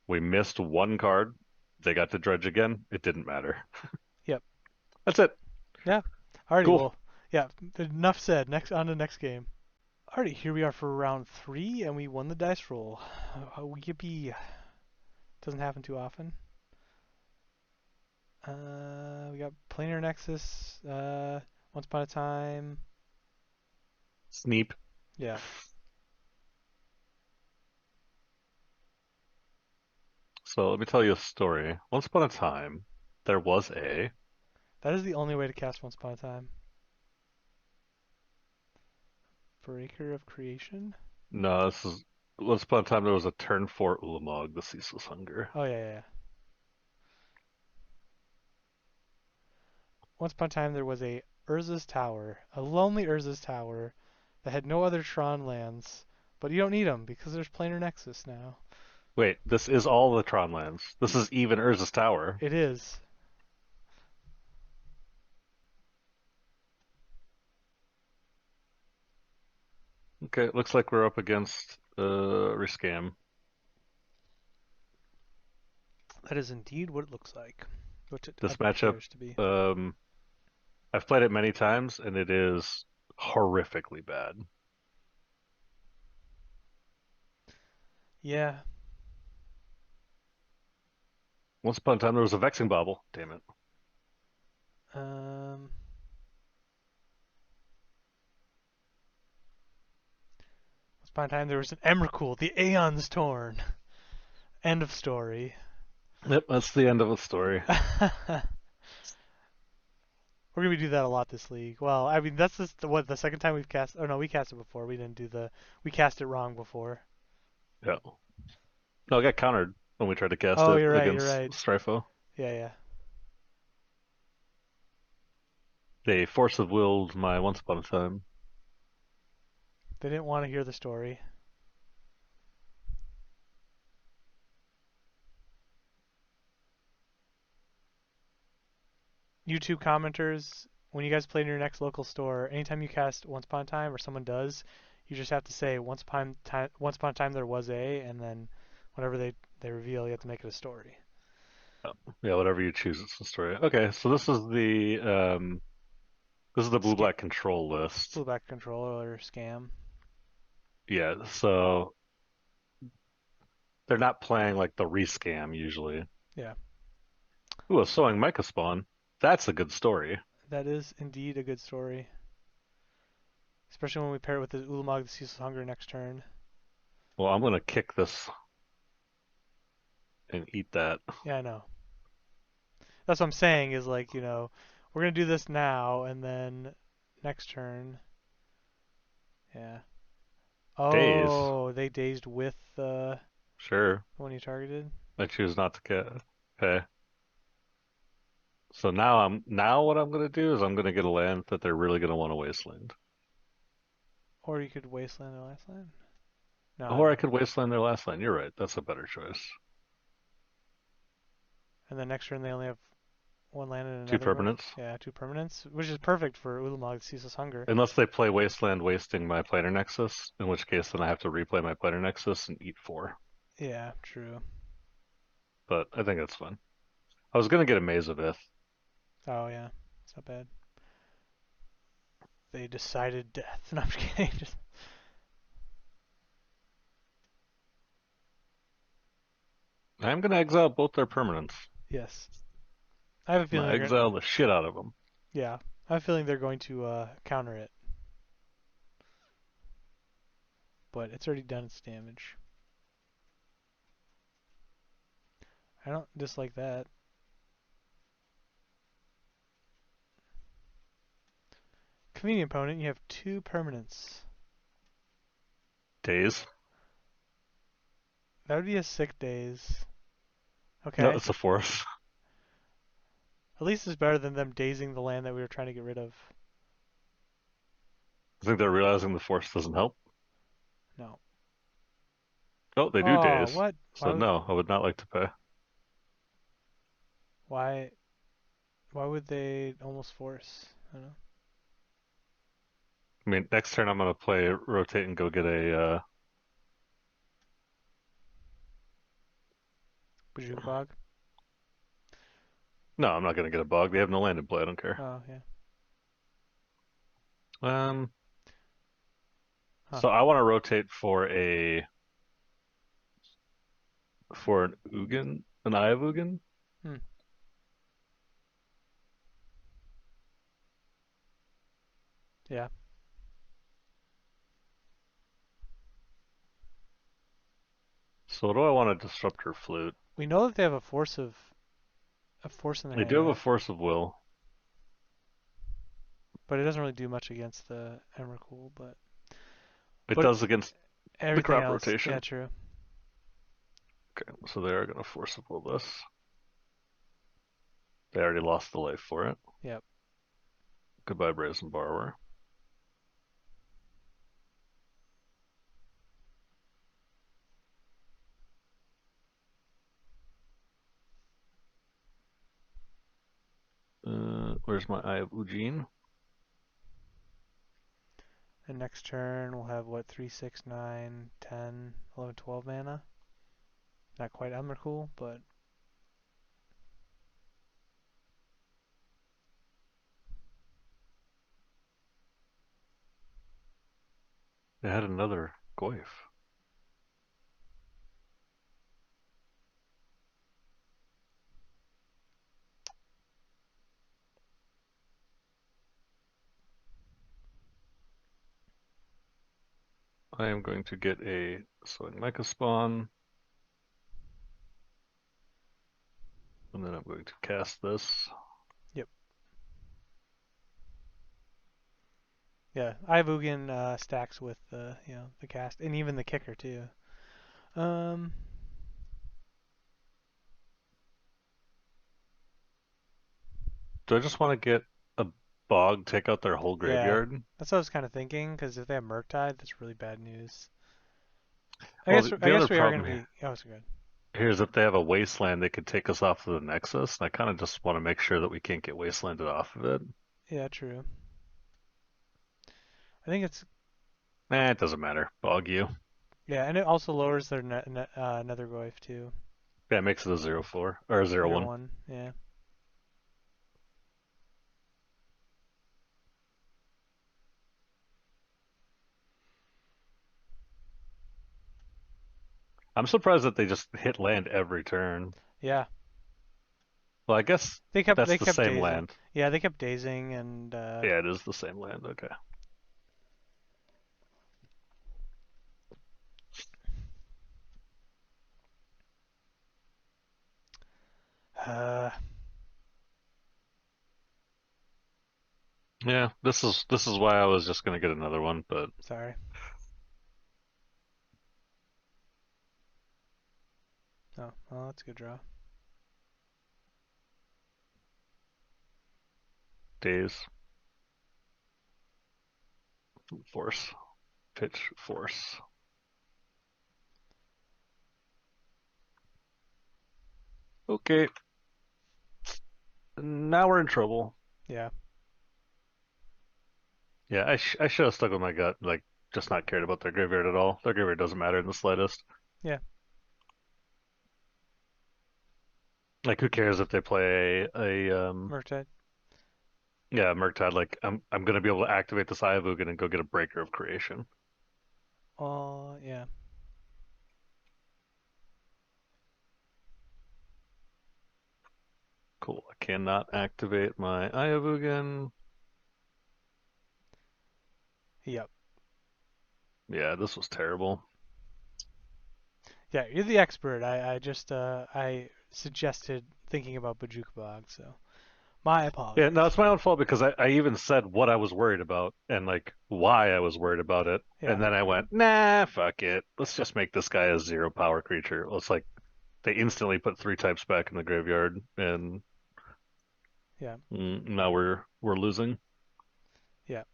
We missed one card. They got to dredge again. It didn't matter. Yep. That's it. Yeah. Alrighty, Cool. well, yeah. Enough said. Next on to the next game. Alrighty, here we are for round 3, and we won the dice roll. Yippee! Doesn't happen too often. We got Planar Nexus. Once Upon a Time. Sneep. Yeah, So let me tell you a story. Once upon a time, there was a. that is the only way to cast Once Upon a Time. Breaker of Creation. No, this is. Once upon a time, there was a turn 4 Ulamog, the Ceaseless Hunger. Oh yeah. Once upon a time, there was a Urza's Tower, a lonely Urza's Tower that had no other Tron lands, but you don't need them because there's Planar Nexus now. Wait, this is all the Tron lands. This is even Urza's Tower. It is. Okay, it looks like we're up against Rescam. That is indeed what it looks like, what it This matchup, appears to be. um, I've played it many times, and it is horrifically bad. Yeah. Once upon a time, there was a Vexing Bauble. Damn it. Um. Once upon a time, there was an Emrakul, the Aeon's Torn. End of story. Yep, that's the end of the story. We're gonna do that a lot this league. Well, I mean that's just the second time we've cast. Oh no, we cast it before. We didn't do the. We cast it wrong before. Yeah. No, I got countered when we tried to cast Oh, it you're right. You're against right. Stryfo. Yeah. They force of willed my Once Upon a Time. They didn't want to hear the story. YouTube commenters, when you guys play in your next local store, anytime you cast Once Upon a Time or someone does, you just have to say Once Upon a Time there was a, and then whenever they reveal, you have to make it a story. Oh, yeah, whatever you choose, it's the story. Okay, so this is the blue Sca- black control list. Blue back controller or scam. Yeah, so they're not playing like the rescam usually. Yeah, Ooh, a sowing Micah spawn. That's a good story. that is indeed a good story, especially when we pair it with the Ulamog, the Ceaseless Hunger next turn. Well, I'm gonna kick this and eat that. Yeah, I know. That's what I'm saying is like, we're gonna do this now and then next turn. Yeah. Days. Oh, they dazed with the Sure. one you targeted. I choose not to get. Okay. So now what I'm gonna do is I'm gonna get a land that they're really gonna want to wasteland. Or you could wasteland their last land. No, I Or I don't. could wasteland their last land. You're right. That's a better choice. And then next turn they only have one land and Two another go. permanents. Yeah, two permanents, which is perfect for Ulamog, the Ceaseless Hunger. Unless they play wasteland wasting my planar nexus, in which case then I have to replay my planar nexus and eat four. Yeah, true. But I think that's fun. I was gonna get a Maze of Ith. Oh yeah, it's not bad. They decided death. No, I'm just kidding. Just, I'm gonna exile both their permanents. yes, I have a I'm feeling gonna they're gonna. exile the shit out of them. Yeah, I have a feeling they're going to counter it, but it's already done its damage. I don't dislike that. Convenient opponent, you have two permanents. Days. That would be a sick days. No, Okay, it's a fourth. at least it's better than them dazing the land that we were trying to get rid of. I think they're realizing the force doesn't help. No. Oh, they do Oh, days. what? So no, I would not like to pay. Why? Why would they almost force? I don't know. I mean, next turn I'm gonna play rotate and go get a. Bajuka Bog. No, I'm not gonna get a bog. They have no land in play. I don't care. Oh yeah. Um, Huh. so I want to rotate for an Ugin, an Eye of Ugin. Hmm. Yeah. So what do I want to disrupt her flute? We know that they have a force in their They hand, do have a right? force of will. But it doesn't really do much against the Emrakul, It but does against the everything crop else, yeah, rotation. true. Okay, so they are gonna force of will this. They already lost the life for it. Yep. Goodbye, Brazen Borrower. Where's my Eye of Ugin? And next turn we'll have what 3, 6, 9, 10, 11, 12 mana. Not quite Emrakul, but They had another Goyf. I am going to get a Sowing Mecha spawn, and then I'm going to cast this. yep. Yeah, Ivugan stacks with the cast and even the kicker too. Um, Do I just want to get a bog, take out their whole yeah, graveyard? that's what I was kind of thinking because if they have Murktide, that's really bad news. I Well, guess the, I the other guess we are problem gonna here, be. Oh, it's good. here is if they have a wasteland, they could take us off of the Nexus, and I kind of just want to make sure that we can't get wastelanded off of it. Yeah, true. I think it's Eh, it doesn't matter. Bog you. yeah, and it also lowers their Nether Goyf too. Yeah, it makes it a 0-4 or a 0-1. 0-1. Yeah. I'm surprised that they just hit land every turn. Yeah, Well, I guess that's they the kept same dazing. land. Yeah, they kept dazing and Yeah, it is the same land. Okay. uh Yeah, this is why I was just gonna get another one, but sorry. Oh, well, that's a good draw. days, force, pitch, force. Okay, now we're in trouble. Yeah, Yeah, I should have stuck with my gut, like just not cared about their graveyard at all. Their graveyard doesn't matter in the slightest. yeah, Like, who cares if they play a Murktide. yeah, Murktide? Like, I'm gonna be able to activate the Saiyavugan and go get a Breaker of Creation. Oh, yeah, Cool. I cannot activate my Ayavugan. yep, Yeah, this was terrible. yeah. You're the expert. I just I suggested thinking about Bajuka Bog, so my Yeah, no, apologies. it's my own fault because I even said what I was worried about and like why I was worried about it. Yeah, And then I went, nah, fuck it. Let's just make this guy a zero power creature. Well, it's like they instantly put three types back in the graveyard, and yeah, now we're losing. yeah.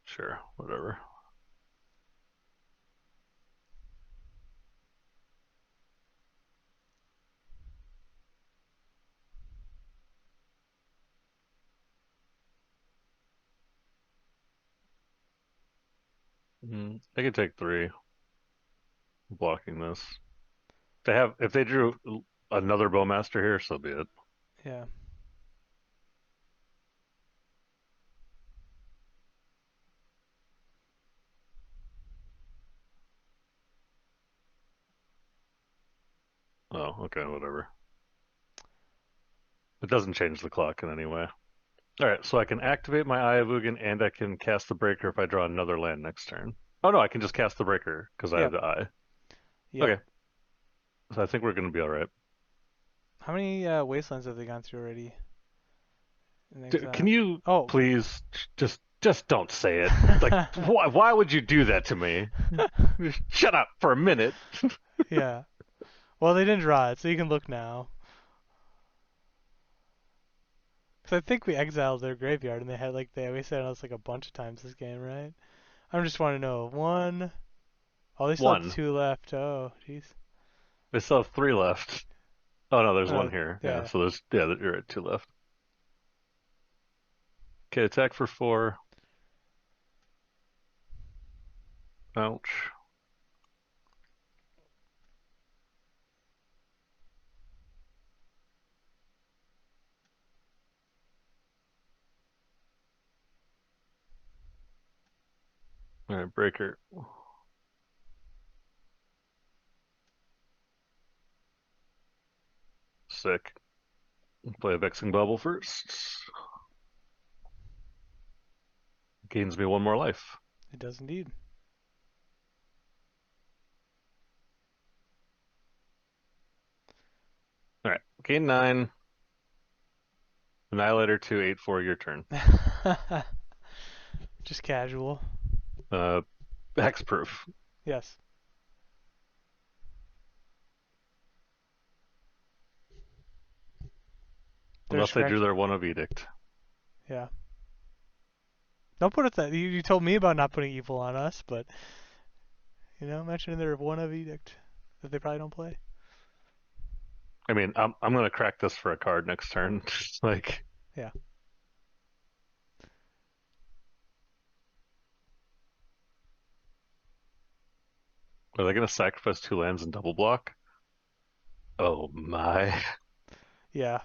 Sure, whatever. I could take three blocking this. If they drew another Bowmaster here, so be it. Yeah. Oh, okay, whatever. It doesn't change the clock in any way. All right, so I can activate my Ayavugan and I can cast the Breaker if I draw another land next turn. Oh no, I can just cast the Breaker because I have Yep. the Eye. Yep. Okay, so I think we're gonna be all right. How many wastelands have they gone through already in Can exile? you Oh. please just don't say it? Like, why would you do that to me? Just shut up for a minute. Yeah. Well, they didn't draw it, so you can look now. Because I think we exiled their graveyard, and they had like they wasted on us like a bunch of times this game, right? I'm just want to know one. Oh, they still have One. two left. Oh, jeez. They still have three left. Oh no, there's one Oh, here. Yeah, yeah. so you're at two left. Okay, attack for four. Ouch. All right, Breaker. Sick. Play a Vexing Bubble first. Gains me one more life. It does indeed. All right, gain nine. Annihilator 2/8/4. Your turn. Just casual. Uh, Hexproof. Yes. They're Unless they drew scratch. their one of Edict. Yeah. Don't put it that. You told me about not putting evil on us, but mentioning their one of edict that they probably don't play. I mean, I'm gonna crack this for a card next turn. Like, Yeah. Are they gonna sacrifice 2 lands and double block? Oh my. Yeah.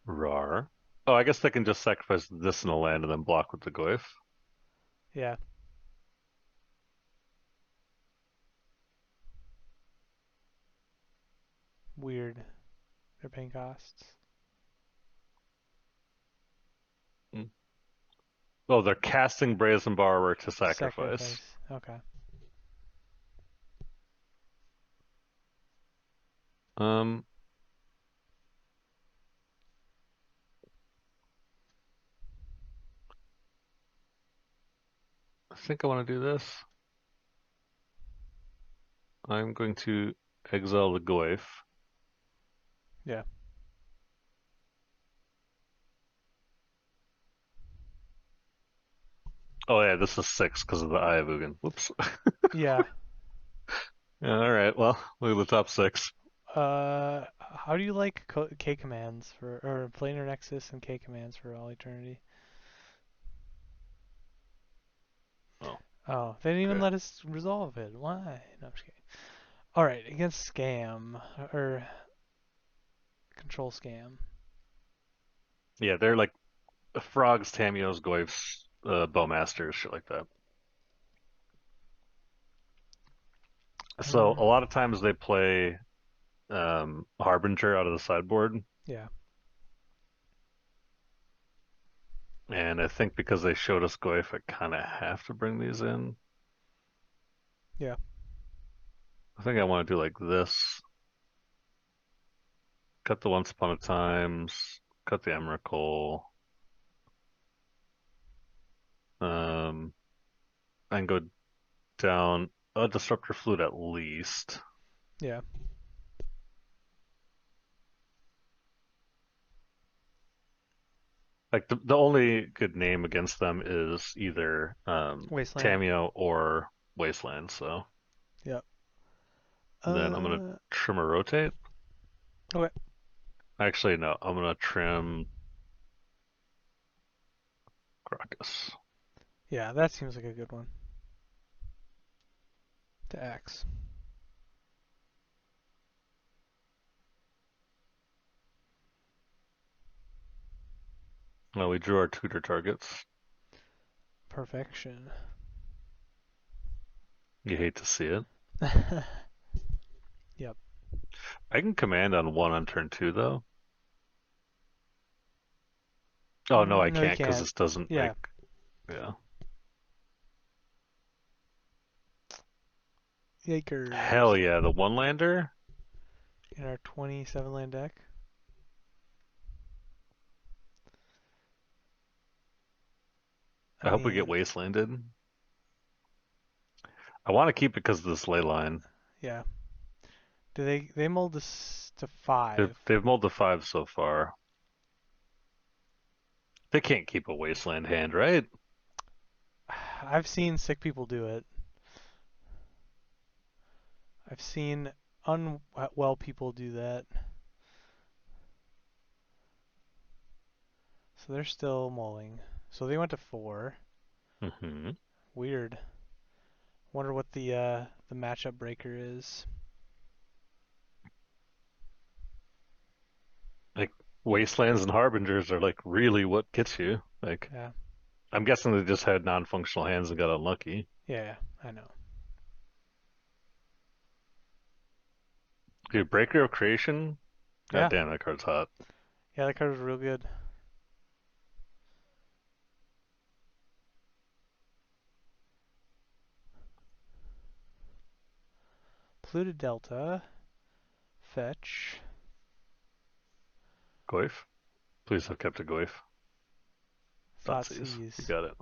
Rar. Oh, I guess they can just sacrifice this in a land and then block with the Goyf. Yeah. Weird. They're paying costs. Hmm. Oh, they're casting Brazen Borrower to sacrifice. Sacrifice. Okay. Um, I think I want to do this. I'm going to exile the Goyf. Yeah. Oh yeah, this is 6 because of the Eye of Ugin. Whoops. Yeah. Yeah, all right, well, look at the top 6. How do you like K commands for or planar nexus and K commands for all eternity? Oh, Oh, they didn't even okay. let us resolve it. Why? No, I'm just kidding. All right, against scam or control scam. Yeah, they're like frogs, Tamios, Goyfs, Bowmasters, shit like that. So a lot of times they play Harbinger out of the sideboard, Yeah. and I think because they showed us Goyf, I kind of have to bring these in. Yeah. I think I want to do like this. Cut the Once Upon a Times, cut the Emrakul, um, and go down a Disruptor Flute at least. Yeah. Like the only good name against them is either Wasteland. Tameo or Wasteland. So Yep. then I'm gonna Uh. trim or rotate. Okay. Actually, no, I'm gonna trim Crocus. Yeah, that seems like a good one to X. Well, we drew our tutor targets. Perfection. You hate to see it. Yep. I can command on 1 on turn 2 though. Oh no, I No, you can't because can't. this doesn't make. Yeah. Yeah. Hell Yakers. yeah, the one lander. In our 27 land deck. I I hope we get mean, wastelanded. I want to keep it because of this ley line. yeah. Do they mold this to They've 5? they've mulled the 5 so far. They can't keep a wasteland hand, right? I've seen sick people do it. I've seen unwell people do that. So they're still mulling. So they went to 4. Hmm. Weird. Wonder what the matchup breaker is. Like wastelands and harbingers are like really what gets you. Like Yeah. I'm guessing they just had non-functional hands and got unlucky. Yeah, I know. Dude, Breaker of Creation. God Yeah. damn, that card's hot. Yeah, that card was real good. Polluted Delta. Fetch. Goyf. Please have kept a Goyf. Thoughtseize. You Thoughtseize. got it.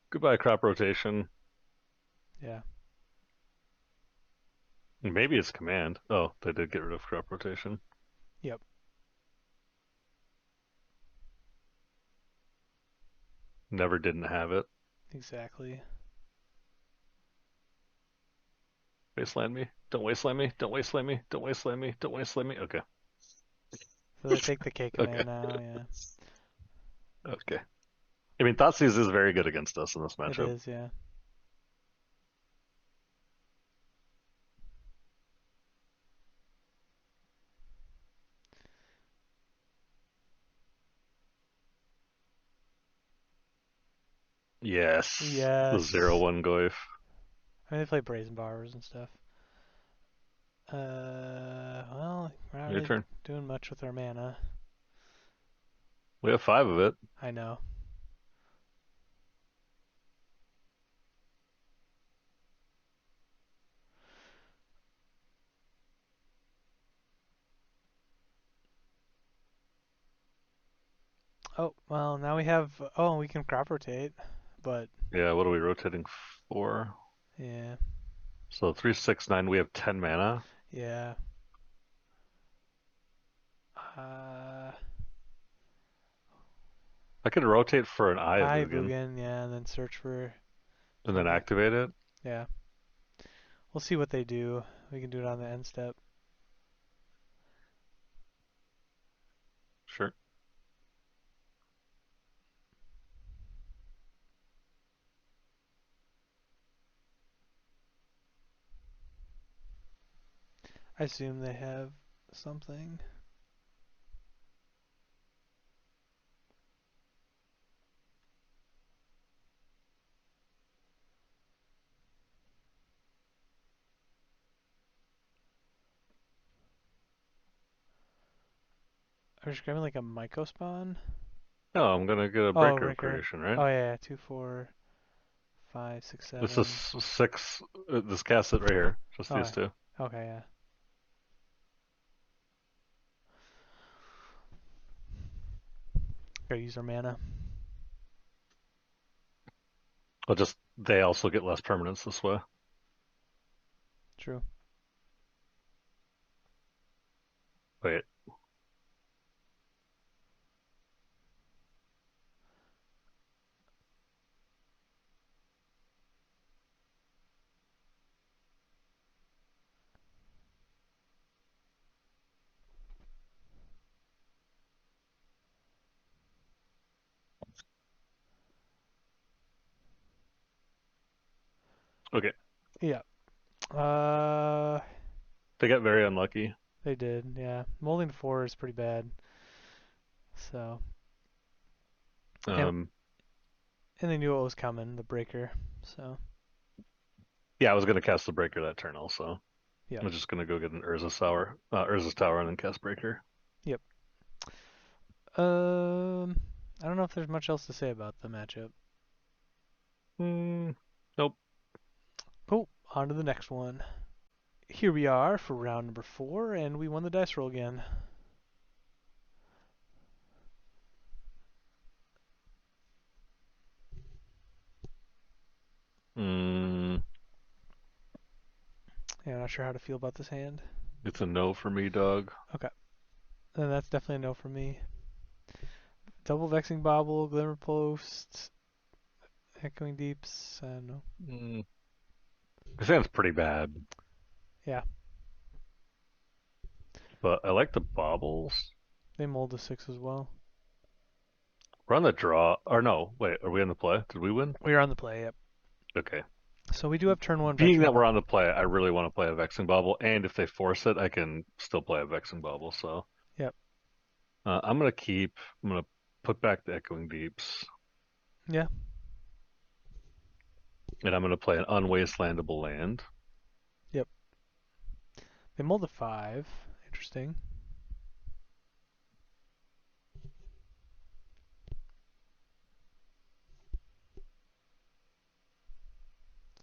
Goodbye, crop rotation. Yeah. Maybe it's command. Oh, they did get rid of crop rotation. Yep. Never didn't have it. Exactly. Wasteland me. Don't wasteland me. Don't wasteland me. Don't wasteland me. Don't wasteland me. Okay. So they take the K Okay. command now, yeah. Okay. I mean, Thoughtseize is very good against us in this It matchup. is, yeah. Yes. The Yes. 0/1 Goyf. I mean, they play Brazen Borrowers and stuff. Well, we're not Your really turn. doing much with our mana. We have 5 of it. I know. Oh, well, now we have. Oh, we can crop rotate, but Yeah, what are we rotating for? yeah, So 3, 6, 9. We have 10 mana. yeah. Uh, I could rotate for an Eye of I Ugin Vugan, yeah, and then search for and then something. activate it. Yeah, we'll see what they do. We can do it on the end step. Sure. I assume they have something. Are you grabbing like a Myco spawn? No, I'm gonna get a Oh, breaker Ricker. creation, right? Oh yeah, 2, 4, 5, 6, This is 7. 6. This cast it right here. Just Oh, these two. okay, yeah. Gotta use our mana. Well, just they also get less permanence this way. True. Wait. Okay. Yeah. Uh, They got very unlucky. they did. Yeah. Molding 4 is pretty bad. So, and Um, and they knew what was coming, the breaker. So, yeah, I was gonna cast the breaker that turn also. yep. I'm just gonna go get an Urza's Tower, and then cast breaker. Yep. I don't know if there's much else to say about the matchup. Hmm. Nope. Cool. On to the next one. Here we are for round number 4, and we won the dice roll again. Hmm. Yeah, I'm not sure how to feel about this hand. It's a no for me, dog. Okay. Then that's definitely a no for me. Double Vexing Bobble, Glimmer Post, Echoing Deeps. I don't know. Mm. This hand's pretty bad, Yeah, but I like the baubles. they mold a 6 as well. We're on the draw. Or no, wait, are we on the play? Did we win? We are on the play, yep. Okay. So we do have turn 1 Being Vexing that we're Bobble. on the play, I really want to play a Vexing Bauble, and if they force it, I can still play a Vexing Bauble. So Yep. I'm gonna keep. I'm gonna put back the Echoing Deeps, Yeah. and I'm gonna play an unwastelandable land. Yep. They mold a 5. Interesting.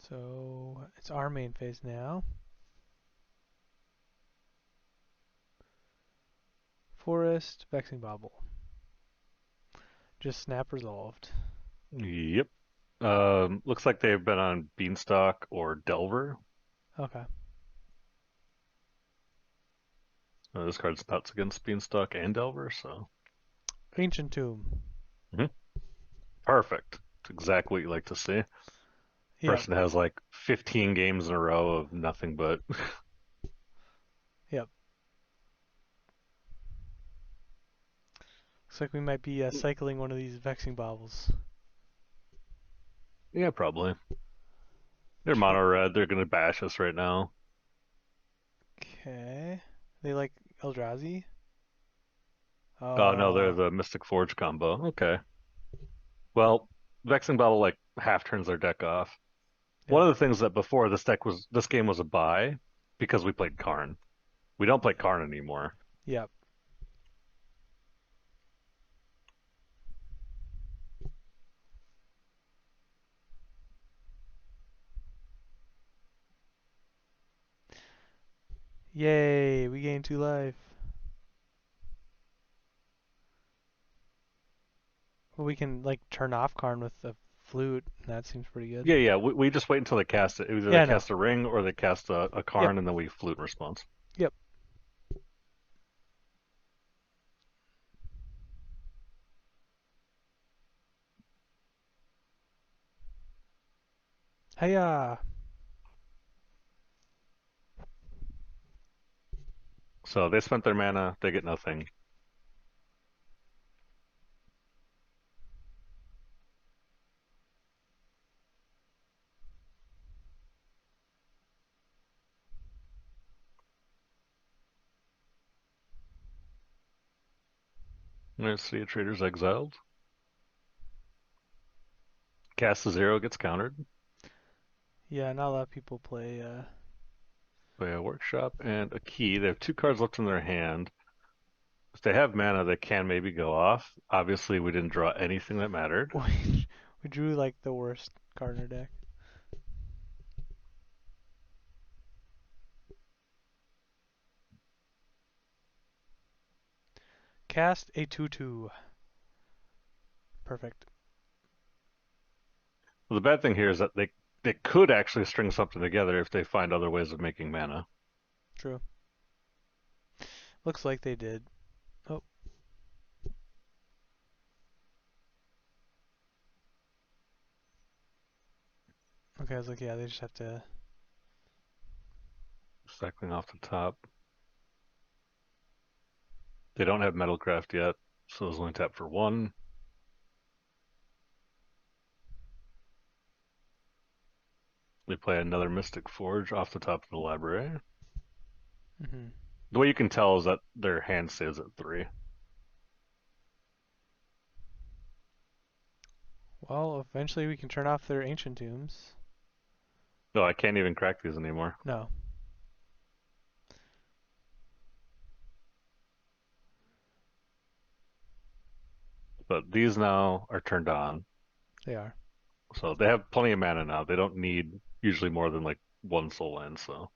So it's our main phase now. Forest, Vexing Bobble. Just snap resolved. Yep. Looks like they've been on Beanstalk or Delver. Okay. This card's nuts against Beanstalk and Delver, so Ancient Tomb. mhm. Perfect. It's exactly what you like to see. Yep. Person has like 15 games in a row of nothing but Yep. Looks like we might be cycling one of these vexing baubles. Yeah, probably. They're mono red. They're gonna bash us right now. Okay. They like Eldrazi? Oh no, they're Oh, the Mystic Forge combo. Okay. Well, Vexing Bottle like half turns their deck off. One yep, of the things that before this game was a buy because we played Karn. We don't play Karn anymore. yep. Yay, we gained 2 life. Well, we can like turn off Karn with the flute. That seems pretty good. Yeah, yeah. We just wait until they cast it. Either they Yeah, no. cast a ring or they cast a Yep, Karn, and then we flute in response. yep. Hiya. So they spent their mana. They get nothing. Let's see. A trader's exiled. Cast a zero gets countered Yeah, not a lot of people play. by a workshop and a key. They have 2 cards left in their hand. If they have mana, they can maybe go off. Obviously, we didn't draw anything that mattered. We drew like the worst card in our deck. Cast a 2/2. Perfect. Well, the bad thing here is that they could actually string something together if they find other ways of making mana. True. Looks like they did. Oh, okay. I was like, yeah, they just have to. Cycling off the top. They don't have Metalcraft yet, so it's only tap for 1. They play another Mystic Forge off the top of the library. Hmm. The way you can tell is that their hand stays at 3. Well, eventually we can turn off their ancient tombs. No, I can't even crack these anymore. No, But these now are turned on, they are. so they have plenty of mana now. They don't need usually more than like 1 soul land, so.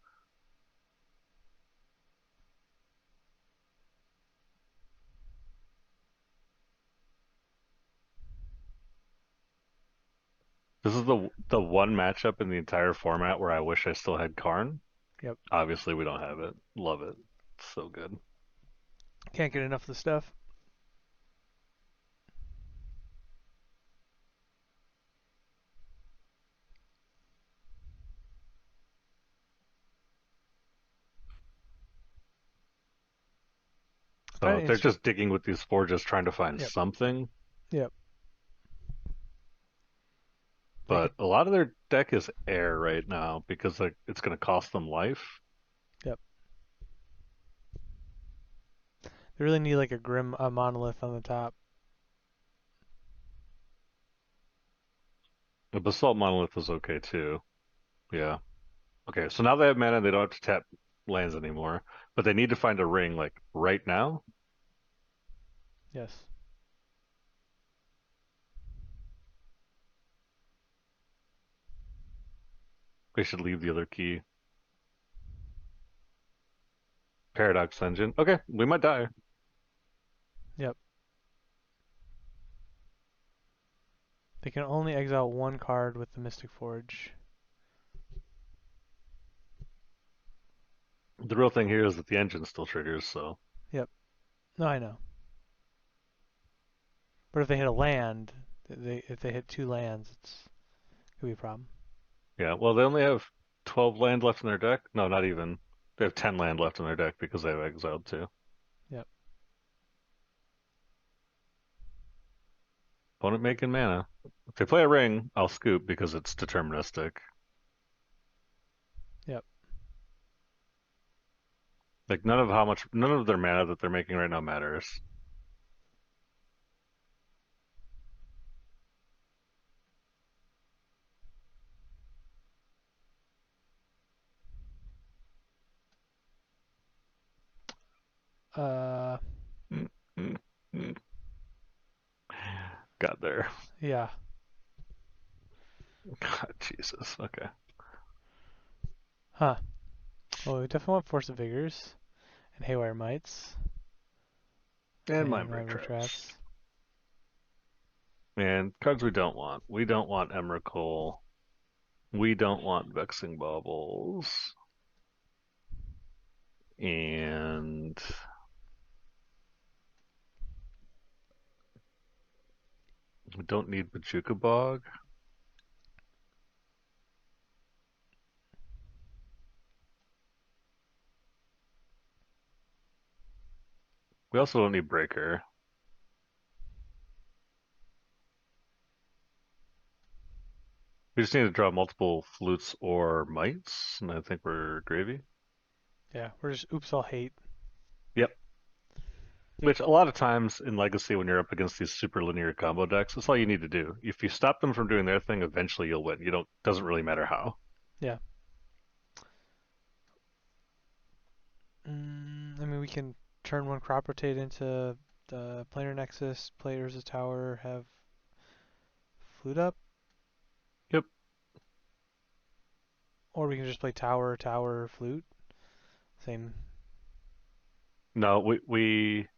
This is the one matchup in the entire format where I wish I still had Karn. Yep. Obviously, we don't have it. Love it. It's so good. Can't get enough of the stuff. So Kind of if they're interesting. just digging with these forges trying to find Yep. something, Yep. They could. but a lot of their deck is air right now because like it's going to cost them life. Yep. They really need like a grim monolith on the top. The Basalt Monolith is okay too. Yeah. Okay, so now they have mana, they don't have to tap lands anymore, but they need to find a ring like right now. Yes. They should leave the other key. Paradox Engine. Okay, we might die. Yep. They can only exile one card with the Mystic Forge. The real thing here is that the engine still triggers, so Yep. No, I know. But if they hit a land, if they hit 2 lands, it's could be a problem. yeah. Well, they only have 12 land left in their deck. No, not even. They have 10 land left in their deck because they have exiled too. Yep. Opponent making mana. If they play a ring, I'll scoop because it's deterministic. Yep. Like none of their mana that they're making right now matters. Uh, Mm, mm, mm. Got there. yeah. God, Jesus. Okay. Huh. Well, we definitely want Force of Vigors and Haywire Mites And and Mindbreak Mindbreak Traps. Traps. And cards we don't want. We don't want Emrakul. We don't want Vexing Baubles. And we don't need Bajuka Bog. We also don't need Breaker. We just need to draw multiple flutes or mites, and I think we're gravy. Yeah, we're just oops all hate. Yep. Which a lot of times in Legacy, when you're up against these super linear combo decks, that's all you need to do. If you stop them from doing their thing, eventually you'll win. You don't. Doesn't really matter how. Yeah. I mean, we can turn one crop rotate into the planar nexus, players a tower, have flute up, Yep. or we can just play tower, tower, flute. Same. No, we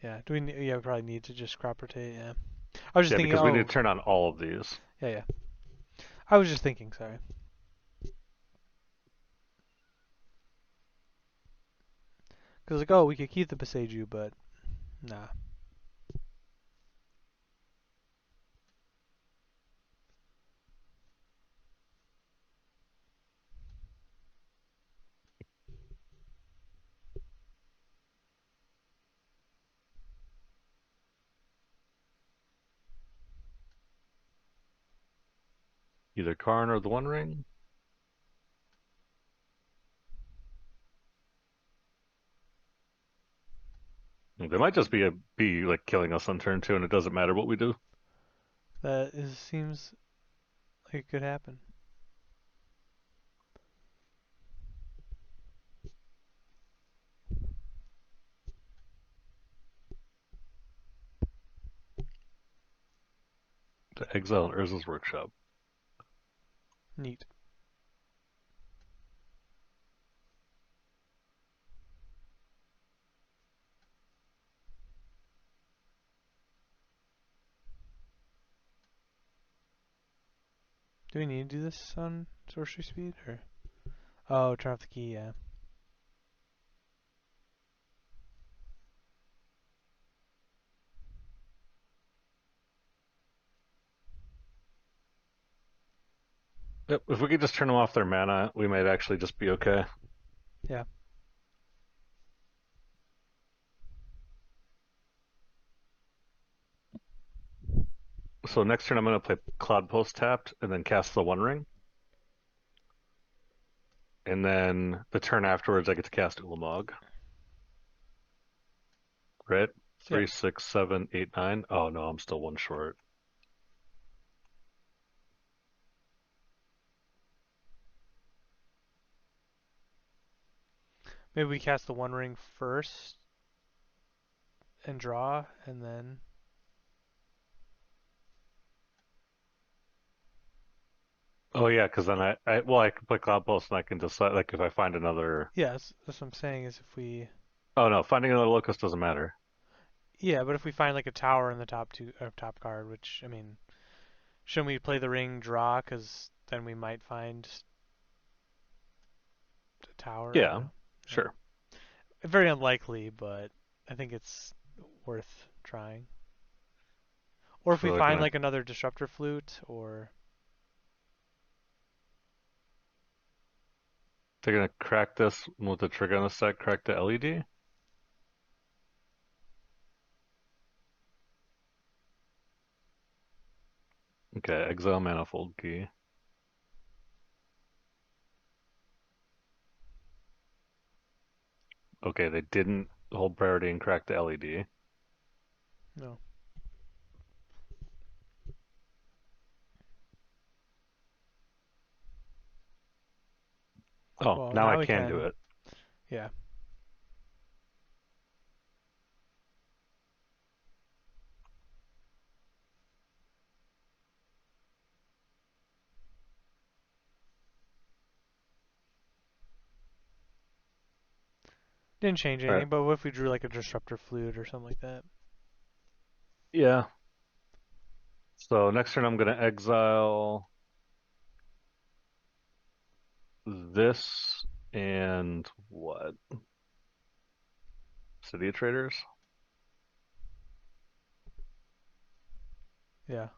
Yeah. Do we? Yeah, we probably need to just crop rotate. Yeah. I was just yeah, thinking. because we need Oh, to turn on all of these. yeah, yeah. I was just thinking. Sorry. Because like, oh, we could keep the Beseju, but nah. Either Karn or the One Ring. They might just be like killing us on turn two, and it doesn't matter what we do. That is seems like it could happen. To exile Urza's Workshop. Neat. Do we need to do this on sorcery speed or? Oh, turn off the key. Yeah. Yep. If we could just turn them off their mana, we might actually just be okay. Yeah. So next turn I'm going to play Cloud Post tapped and then cast the One Ring. And then the turn afterwards I get to cast Ulamog. Right? Yep. 3, 6, 7, 8, 9. Oh no, I'm still one short. Maybe we cast the One Ring first and draw, and then Oh yeah, because then I can play Cloud Post and I can decide like if I find another. yeah, that's what I'm saying. Is if we Oh no, finding another locust doesn't matter. yeah, but if we find like a tower in the top two top card, which I mean, shouldn't we play the ring draw? Because then we might find a tower. I don't Yeah, know. Yeah. sure. Very unlikely, but I think it's worth trying. Or if we So they're find gonna like another disruptor flute, or they're gonna crack this with the trigger on the side, crack the LED. Okay, exile manifold key. Okay, they didn't hold priority and crack the LED. No. Oh, Well, now I now we can do can. it. Yeah. Didn't change All right. anything, but what if we drew like a disruptor flute or something like that? Yeah. So next turn I'm gonna exile this and what? City of Traders? Yeah.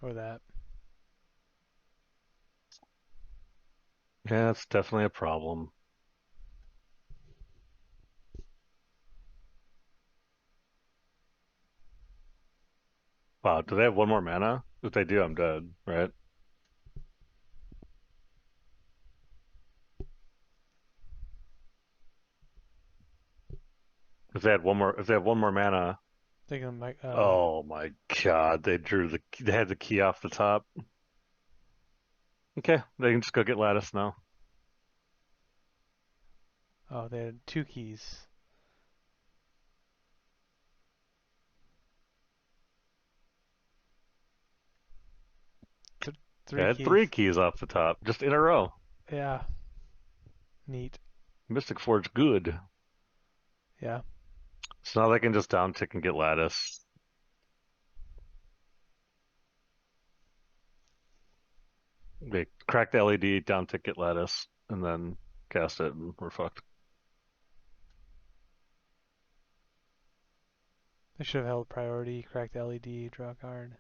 Or that. Yeah, it's definitely a problem. Wow, do they have one more mana? If they do, I'm dead, right? If they have one more mana, They can like oh my God, they had the key off the top. Okay, they can just go get Lattice now. oh, they had 2 keys. Th- They three had keys. three keys off the top, just in a row. Yeah. Neat. Mystic Forge, good. Yeah. So now they can just down tick and get Lattice. They crack the LED, down tick, get Lattice, and then cast it, and we're fucked. They should have held priority, cracked LED, draw a card.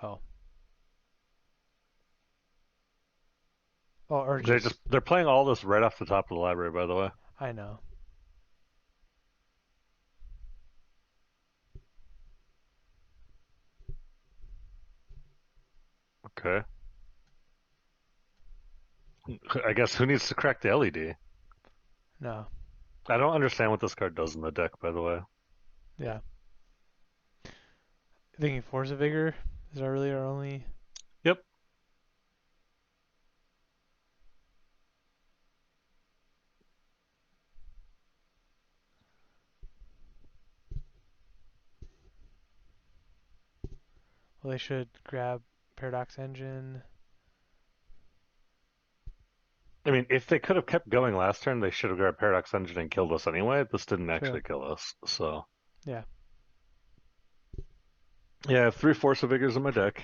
Oh. Oh, or just They're playing all this right off the top of the library, by the way. I know. Okay. I guess who needs to crack the LED? No. I don't understand what this card does in the deck, by the way. Yeah. Thinking Force of Vigor is our really our only. Yep. Well, they should grab Paradox Engine. I mean, if they could have kept going last turn, they should have grabbed Paradox Engine and killed us anyway. This didn't True. actually kill us, so Yeah. yeah, I have three Force of Vigors in my deck.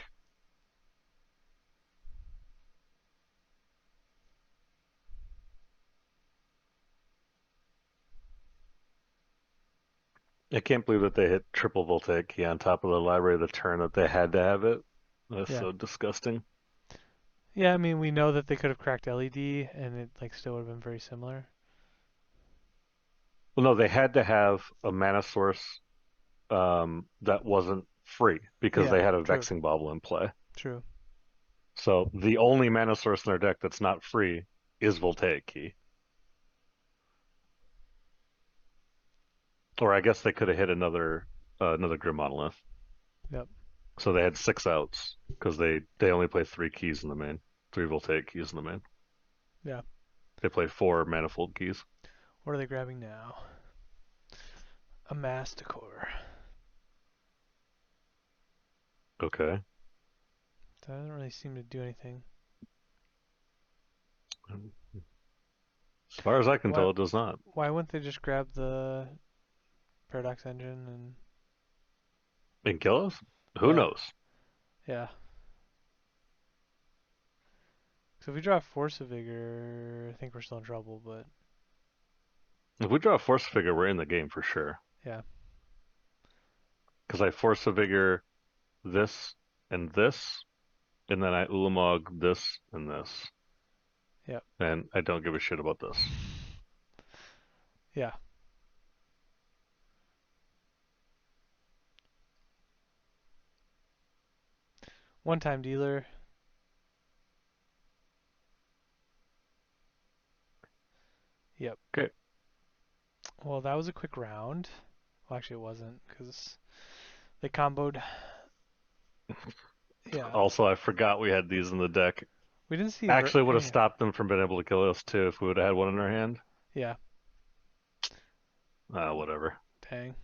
I can't believe that they hit triple Voltaic Key on top of the library the turn that they had to have it. That's Yeah. so disgusting. Yeah. I mean, we know that they could have cracked LED, and it like still would have been very similar. Well, no, they had to have a mana source that wasn't free because Yeah. they had a True. Vexing Bauble in play. True. So the only mana source in their deck that's not free is Voltaic Key. Or I guess they could have hit another Grim Monolith. Yep. So they had six outs because they only play three keys in the main, three Voltaic keys in the main. Yeah. They play four Manifold keys. What are they grabbing now? A Masticore. Okay. That doesn't really seem to do anything. As far as I can Why? tell, it does not. Why wouldn't they just grab the Paradox Engine and? And kill us? Who Yeah. knows? Yeah. So if we draw Force of Vigor, I think we're still in trouble. But If we draw a Force Figure, we're in the game for sure. yeah. Because I Force a Vigor this and this, and then I Ulamog this and this, Yep. and I don't give a shit about this. Yeah. One-time dealer. Yep. Okay. Well, that was a quick round. Well, actually, it wasn't because they comboed. Yeah. Also, I forgot we had these in the deck. We didn't see. Actually, would have Yeah. stopped them from being able to kill us too if we would have had one in our hand. Yeah. Whatever. Dang.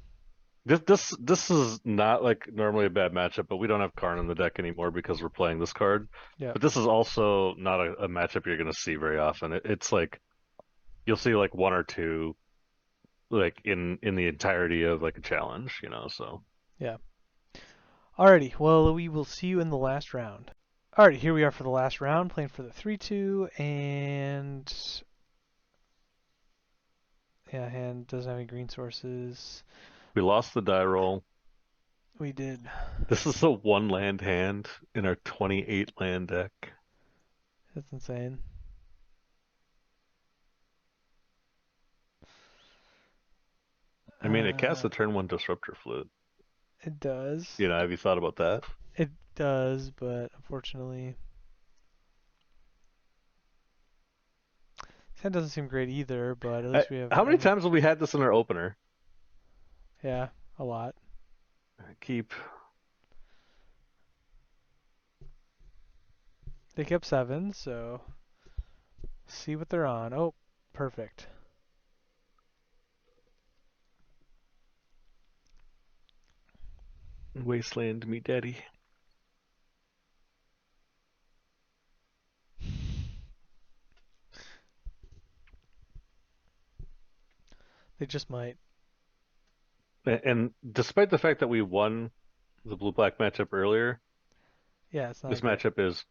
This is not like normally a bad matchup, but we don't have Karn in the deck anymore because we're playing this card. Yep. But this is also not a matchup you're going to see very often. It's like you'll see like one or two like in the entirety of like a challenge, you know. So Yeah. Alrighty. Well, we will see you in the last round. Alrighty. Here we are for the last round, playing for the 3-2, and yeah, hand doesn't have any green sources. we lost the die roll. We did. This is a one land hand in our 28 land deck. That's insane. I mean, it casts Uh, a turn one disruptor flute. it does. You know, have you thought about that? It does, but unfortunately, that doesn't seem great either. But at least we have How many any. times have we had this in our opener? Yeah, a lot. Keep. They kept 7, so see what they're on. Oh, perfect. Wasteland me daddy. They just might. And despite the fact that we won the blue black matchup earlier, Yeah, it's not this great. matchup is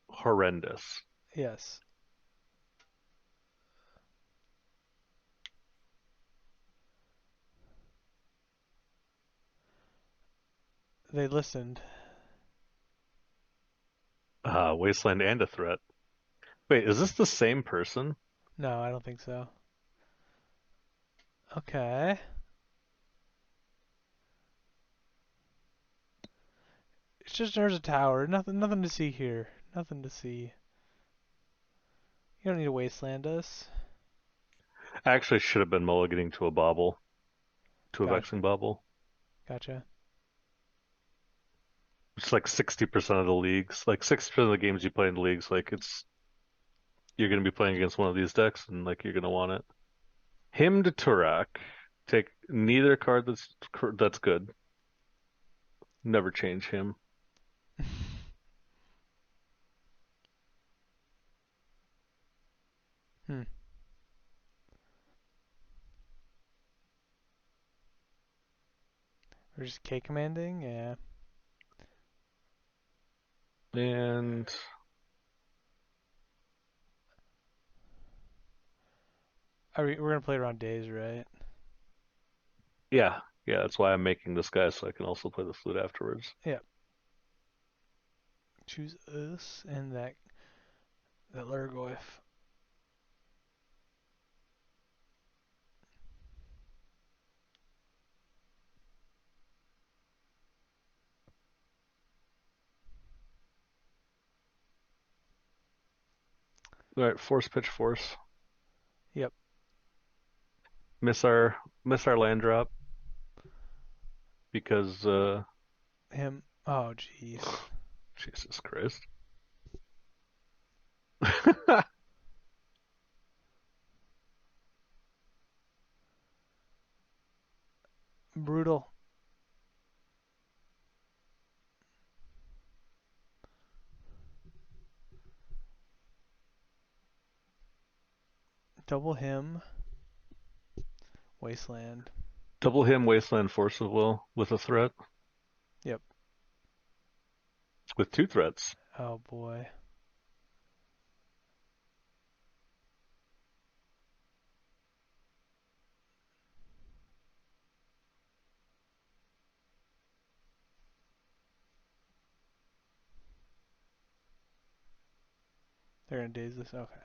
horrendous. Yes. They listened. Wasteland and a threat. Wait, is this the same person? No, I don't think so. Okay. It's just there's a tower. Nothing to see here. Nothing to see. You don't need to wasteland us. I actually should have been mulliganing to a bobble, to a Gotcha. vexing bobble. Gotcha. It's like 60% of the leagues, like 60% of the games you play in the leagues, like it's you're going to be playing against one of these decks and like you're going to want it. Him to Turak. Take neither card that's good. Never change him. Hmm. We're just K commanding. Yeah. And We're gonna play around days, right? yeah, yeah, that's why I'm making this guy so I can also play the flute afterwards. Yeah. Choose us and that Lurgoyf. All right, force pitch force. Yep. Miss our miss our land drop because Him. Oh, jeez. Jesus Christ. Brutal. Double him. Wasteland. Double him wasteland force of will with a threat. Yep. With two threats. Oh boy. They're gonna daze this. Okay.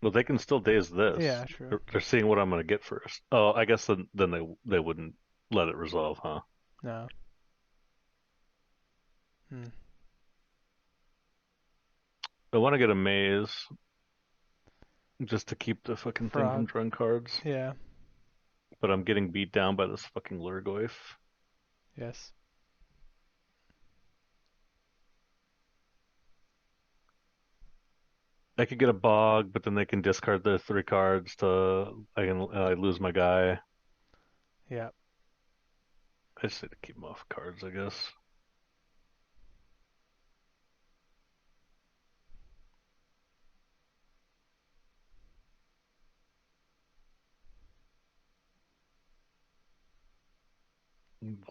Well, they can still daze this. Yeah, true. They're seeing what I'm gonna get first. Oh, I guess then they wouldn't let it resolve, huh? No. Hmm. I want to get a maze just to keep the fucking thing from Frog. drawing cards, Yeah. but I'm getting beat down by this fucking Lurgoyf. Yes. I could get a bog, but then they can discard their 3 cards to I lose my guy. Yeah. I just need to keep them off cards, I guess.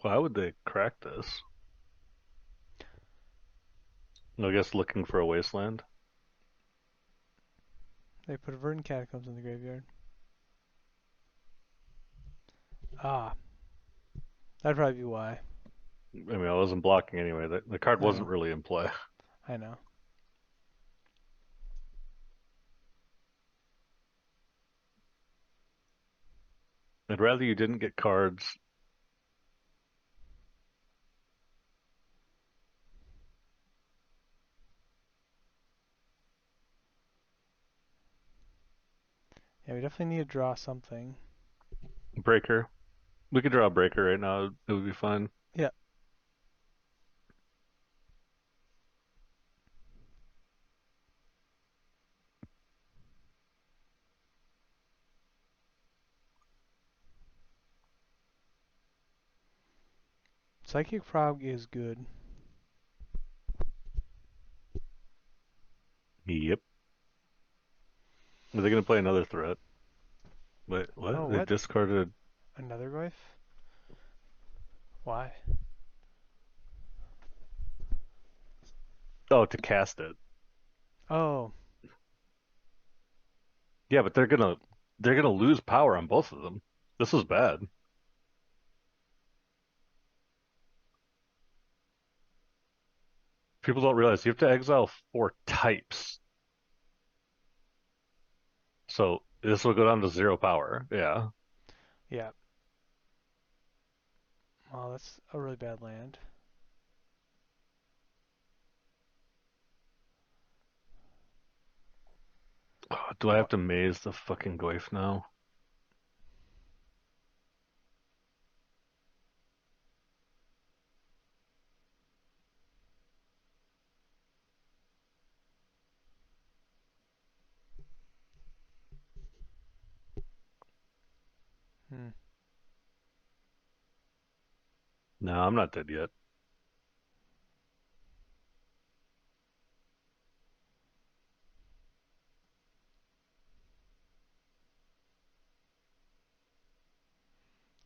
Why would they crack this? I guess looking for a wasteland. They put a verdant catacombs in the graveyard. Ah, that'd probably be why. I mean, I wasn't blocking anyway. The card I wasn't know. really in play. I know. I'd rather you didn't get cards. Yeah, we definitely need to draw something. Breaker. We could draw a breaker right now. It would be fine. Yeah. Psychic Frog is good. Yep. Are they gonna play another threat? Wait, Oh, what? They what? discarded. Another Goyf? Why? Oh, to cast it. Oh, Yeah, but they're gonna lose power on both of them. This is bad. People don't realize you have to exile 4 types. So this will go down to 0 power. Yeah. yeah. Well, that's a really bad land. Oh, do I have to maze the fucking Goyf now? Hmm. No, I'm not dead yet.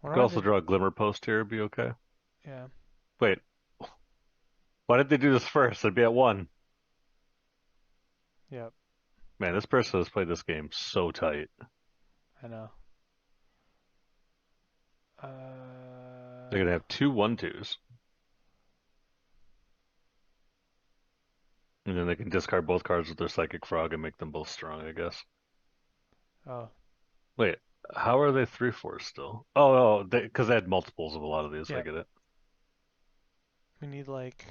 Wonder Could why also they. draw a Glimmer Post here, be okay. Yeah. Wait, why did they do this first? I'd be at 1. Yep. Man, this person has played this game so tight. I know. They're gonna have 2/1/2s, and then they can discard both cards with their Psychic Frog and make them both strong, I guess. Oh. Wait, how are they 3/4 still? Oh, because they had multiples of a lot of these. I Yep. get it. We need like.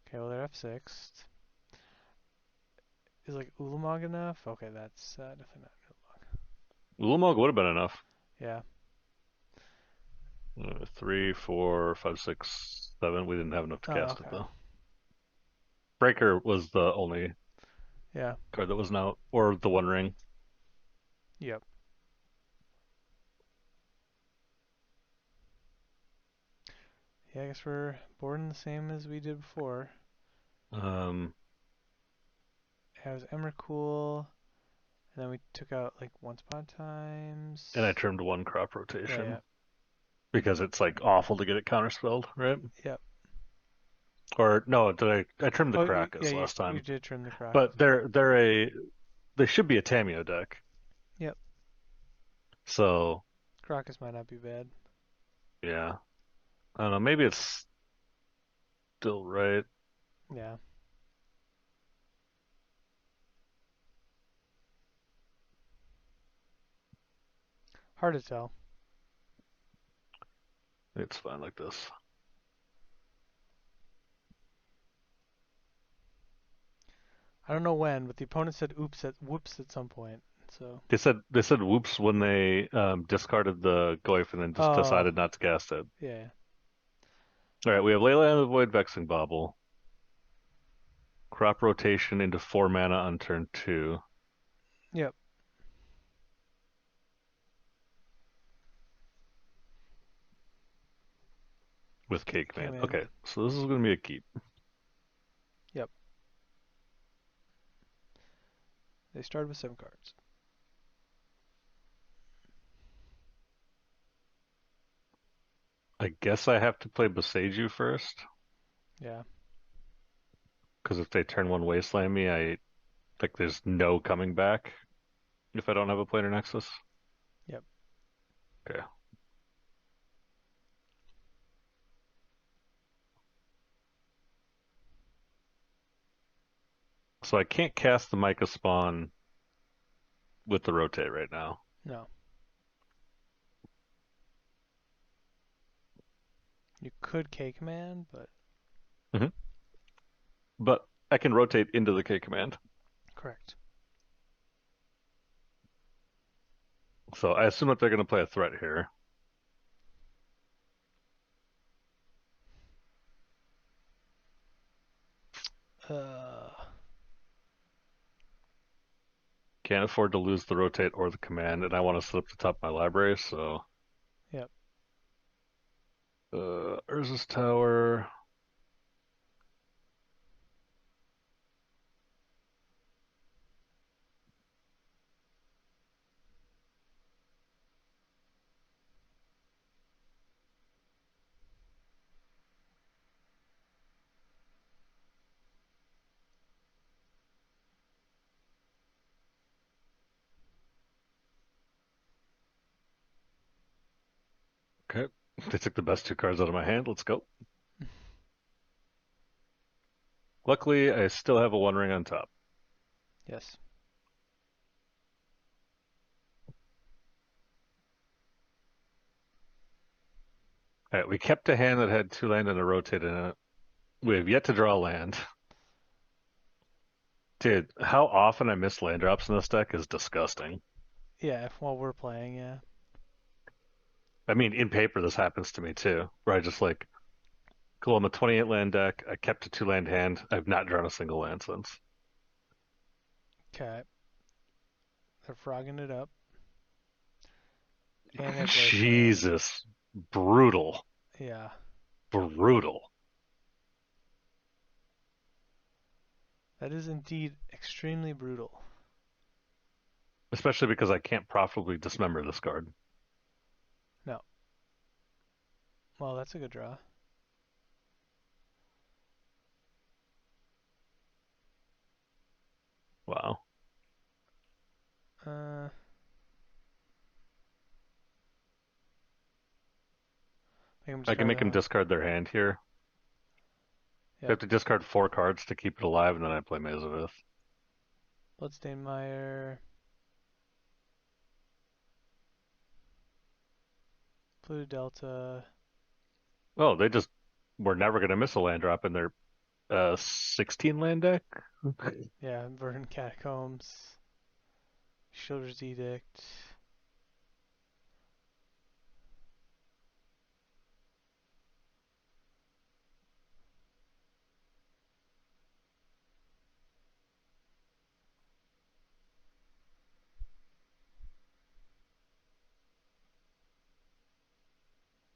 Okay, well they're F6. Is like Ulamog enough? Okay, that's definitely not Ulamog. Ulamog would have been enough. Yeah. 3, 4, 5, 6, 7. We didn't have enough to Oh, cast it okay. though. Breaker was the only Yeah. card that wasn't out, or the One Ring. Yep. Yeah, I guess we're boarding the same as we did before. Um, Yeah, it was Emrakul, and then we took out like Once Upon and I Times. trimmed 1 crop Yeah, yeah. rotation because it's like awful to get it counterspelled, right? Yep. Or no, I trimmed the Oh, yeah, Krakus last you time. did trim the Kraken. But they should be a Tameo deck. Yep. So Krakus might not be bad. Yeah. I don't know. Maybe it's still right. Yeah, hard to tell. It's fine like this. I don't know when, but the opponent said oops at whoops at some point. So, They said whoops when they discarded the Goyf and then just oh, decided not to cast it. yeah. All right, we have Leyline of the Void, Vexing Bauble, crop rotation into 4 mana on turn 2 Yep. with Cake Okay, Man. man. Okay, so this is going to be a keep. Yep. They started with 7 cards. I guess I have to play Boseiju first, Yeah. because if they turn one Wasteland me, I think there's no coming back if I don't have a Planar Nexus. Yep. Okay. So I can't cast the Micah Spawn with the rotate right now. No. You could Cake Man, but Hmm. But I can rotate into the K command. correct. So I assume that they're going to play a threat here. Uh, Can't afford to lose the rotate or the command, and I want to set up the top of my library, so yep. Urza's Tower. Okay. They took the best 2 cards out of my hand. Let's go. Luckily, I still have a One Ring on top. Yes. All right, we kept a hand that had 2 land and a rotate in it. We have yet to draw a land. Dude, how often I miss land drops in this deck is disgusting. Yeah, if while we're playing, yeah. I mean, in paper, this happens to me too, where I just like, cool, I'm a 28 land deck. I kept a 2 land hand. I've not drawn a single land since. Okay. They're frogging it up. And they have Wasteland. Jesus. Brutal. Yeah. Brutal. That is indeed extremely brutal. Especially because I can't profitably dismember this card. No. Well, that's a good draw. Wow. Uh, I think I'm just I can trying make him to. discard their hand here. They Yep. have to discard 4 cards to keep it alive, and then I play Mazavith. Bloodstainmire. Blue Delta. Oh, they just were never going to miss a land drop in their 16 land deck? Yeah, Verdant Catacombs. Shield's Edict.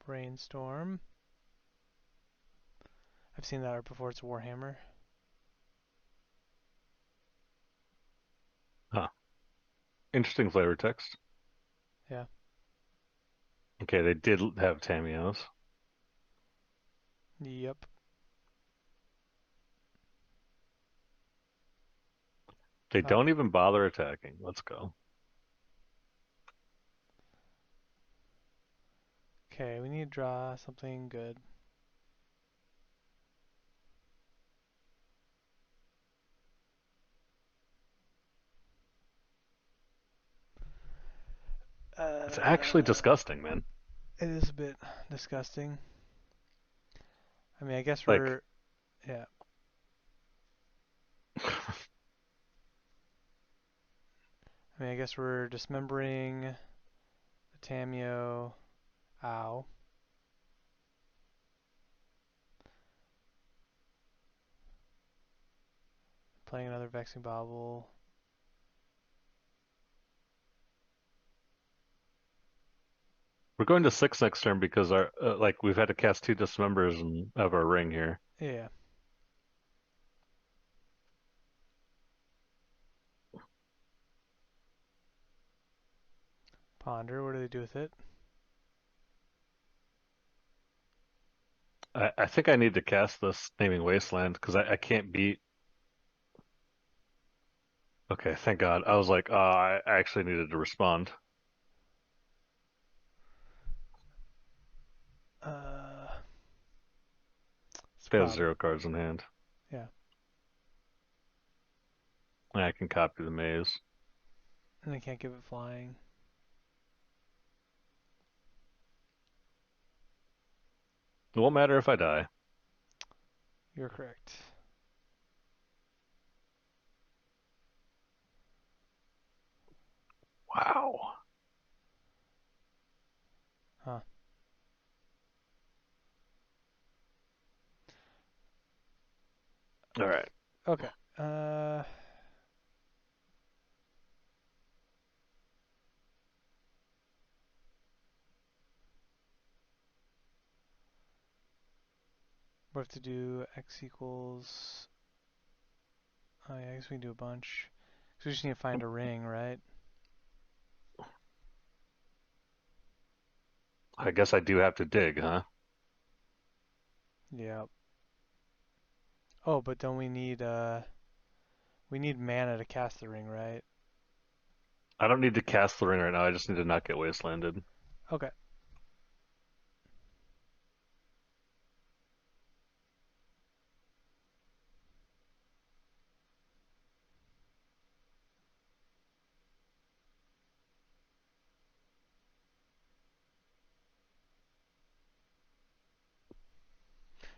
Brainstorm. I've seen that art before. It's Warhammer. Huh. Interesting flavor text. Yeah. Okay, they did have Tamios. Yep. They Oh, don't even bother attacking. Let's go. Okay, we need to draw something good. It's actually Uh, disgusting, man. it is a bit disgusting. I mean, I guess Like, we're, yeah. I mean, I guess we're dismembering the Tameo. Ow. Playing another Vexing Bobble. we're going to 6 next turn because our like we've had to cast 2 dismembers and have our ring here. Yeah. Ponder. What do they do with it? I think I need to cast this naming Wasteland because I can't beat. Okay, thank God. I was like, I actually needed to respond. Uh, it's a They have problem. 0 cards in hand. Yeah. I can copy the maze. And I can't give it flying. It won't matter if I die. You're correct. Wow. Huh. All right. Okay. Uh, we have to do x equals. Oh yeah, I guess we can do a bunch. So we just need to find a ring, right? I guess I do have to dig, huh? Yeah. Oh, but don't we need mana to cast the ring, right? I don't need to cast the ring right now. I just need to not get wastelanded. Okay.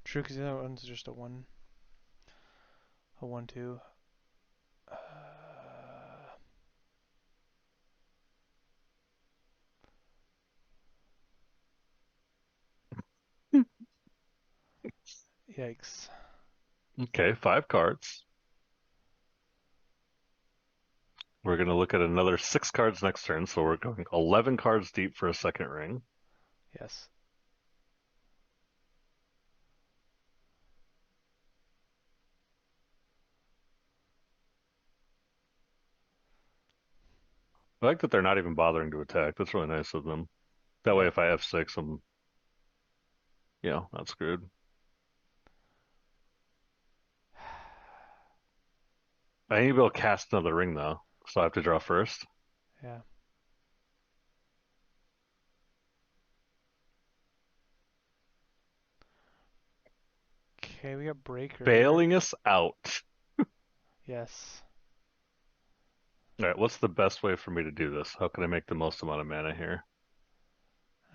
True, because the other one's just a 1/2. Uh, yikes. Okay, 5 cards. We're going to look at another 6 cards next turn, so we're going 11 cards deep for a second ring. Yes. I like that they're not even bothering to attack. That's really nice of them. That way, Yep. if I F6, I'm, not screwed. I need to be able to cast another ring, though, so I have to draw first. Yeah. Okay, we got breaker. Bailing us out. Yes. All right, what's the best way for me to do this? How can I make the most amount of mana here?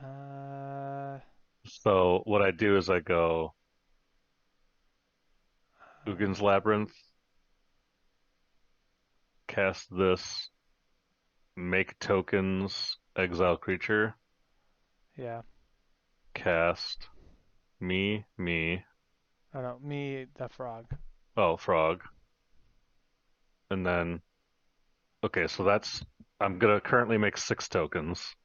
Uh, So what I do is I go Ugin's uh, Labyrinth, cast this, make tokens, exile creature, yeah. cast me, Oh no, me, the frog. oh, frog, and then, okay, so I'm gonna currently make 6 tokens,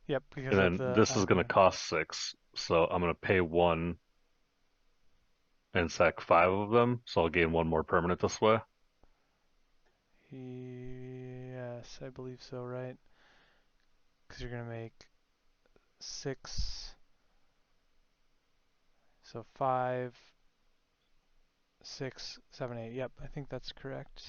Yep, because and of then the this is gonna yeah. cost 6, so I'm gonna pay 1 and sack 5 of them, so I'll gain 1 more permanent this way. Yes, I believe so, right? Because you're gonna make 6, so 5, 6, 7, 8. Yep, I think that's correct.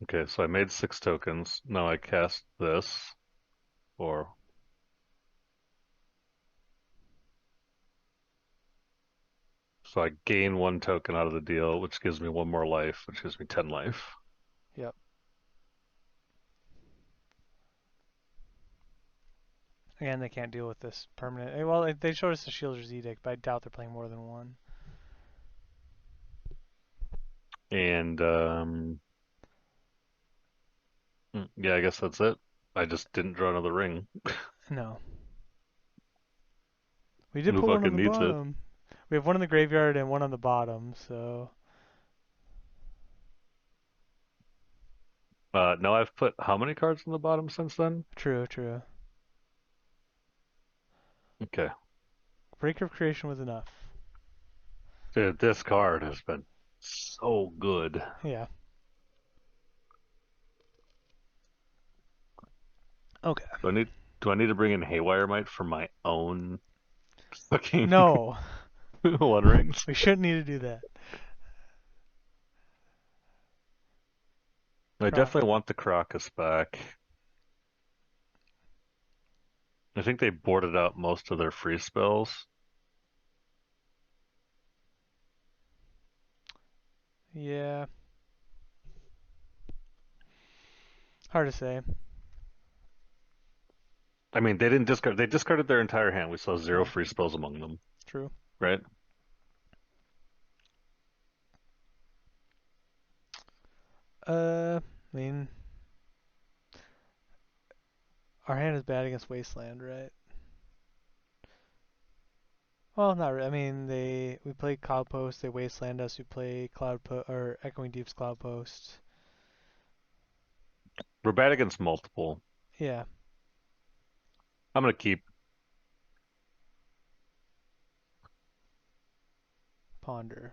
Okay, so I made 6 tokens. Now I cast this, or so I gain 1 token out of the deal, which gives me 1 more life, which gives me 10 life. Yep. Again, they can't deal with this permanent. Well, they showed us the Shielder's Edict, but I doubt they're playing more than one. And yeah, I guess that's it. I just didn't draw another ring. No. We did Who put one on fucking the needs it? bottom. We have one in the graveyard and one on the bottom, so No, I've put how many cards in the bottom since then? true, true. Okay. Breaker of Creation was enough. Dude, this card has been so good. Yeah. Okay. Do I need do I need to bring in Haywire Might for my own fucking No, One Rings? we shouldn't need to do that. I Croc. definitely want the Crocus back. I think they boarded out most of their free spells. Yeah. Hard to say. I mean, they didn't discard. They discarded their entire hand. We saw zero Yeah. free spells among them, True. right? I mean, our hand is bad against Wasteland, right? Well, not really. I mean, we play Cloud Post. They Wasteland us. We play or Echoing Deep's Cloud Post. We're bad against multiple. Yeah. I'm gonna keep. Ponder.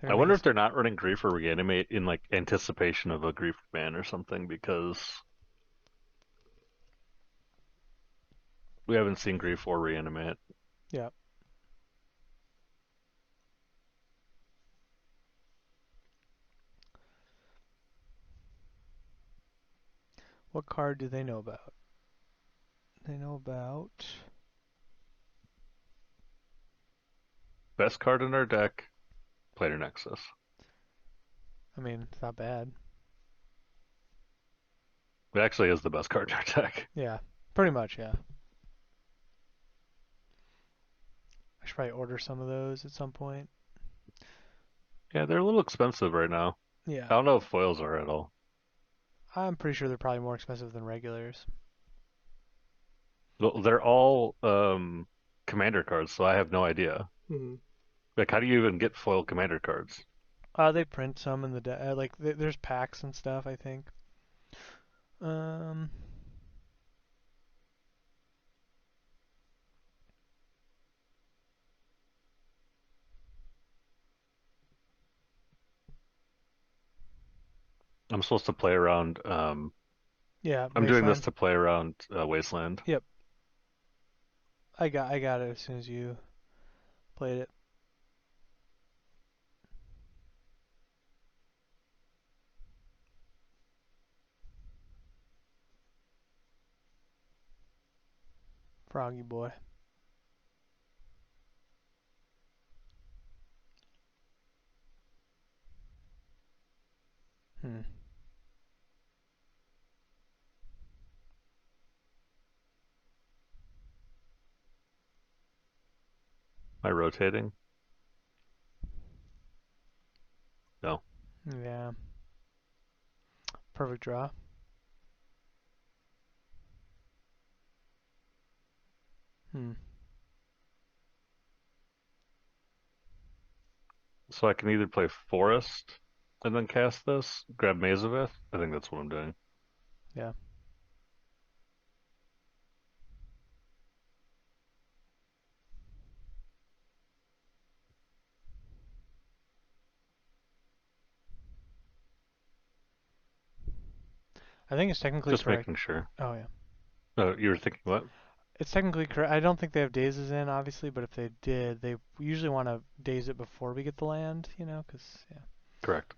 They're I gonna make wonder if us. they're not running Grief or Reanimate in like anticipation of a Grief ban or something because we haven't seen Grief or Reanimate. Yeah. What card do they know about? They know about. Best card in our deck, Planar Nexus. I mean, it's not bad. It actually is the best card in our deck. Yeah. Pretty much, yeah. I should probably order some of those at some point. Yeah, they're a little expensive right now. Yeah. I don't know if foils are at all. I'm pretty sure they're probably more expensive than regulars. Well, they're all commander cards, so I have no idea. Hmm. Like, how do you even get foil commander cards? They print some in the there's packs and stuff. I think. Um. I'm supposed to play around. Yeah. I'm doing this Wasteland. to play around Wasteland. Yep. I got it as soon as you played it. Froggy boy. Hmm. Am I rotating? No. Yeah. Perfect draw. Hmm. So I can either play Forest and then cast this, grab Mazavith. I think that's what I'm doing. Yeah. I think it's technically Just correct. making sure. Oh yeah. You were thinking what? It's technically correct. I don't think they have dazes in, obviously, but if they did, they usually want to daze it before we get the land, because, yeah. Correct.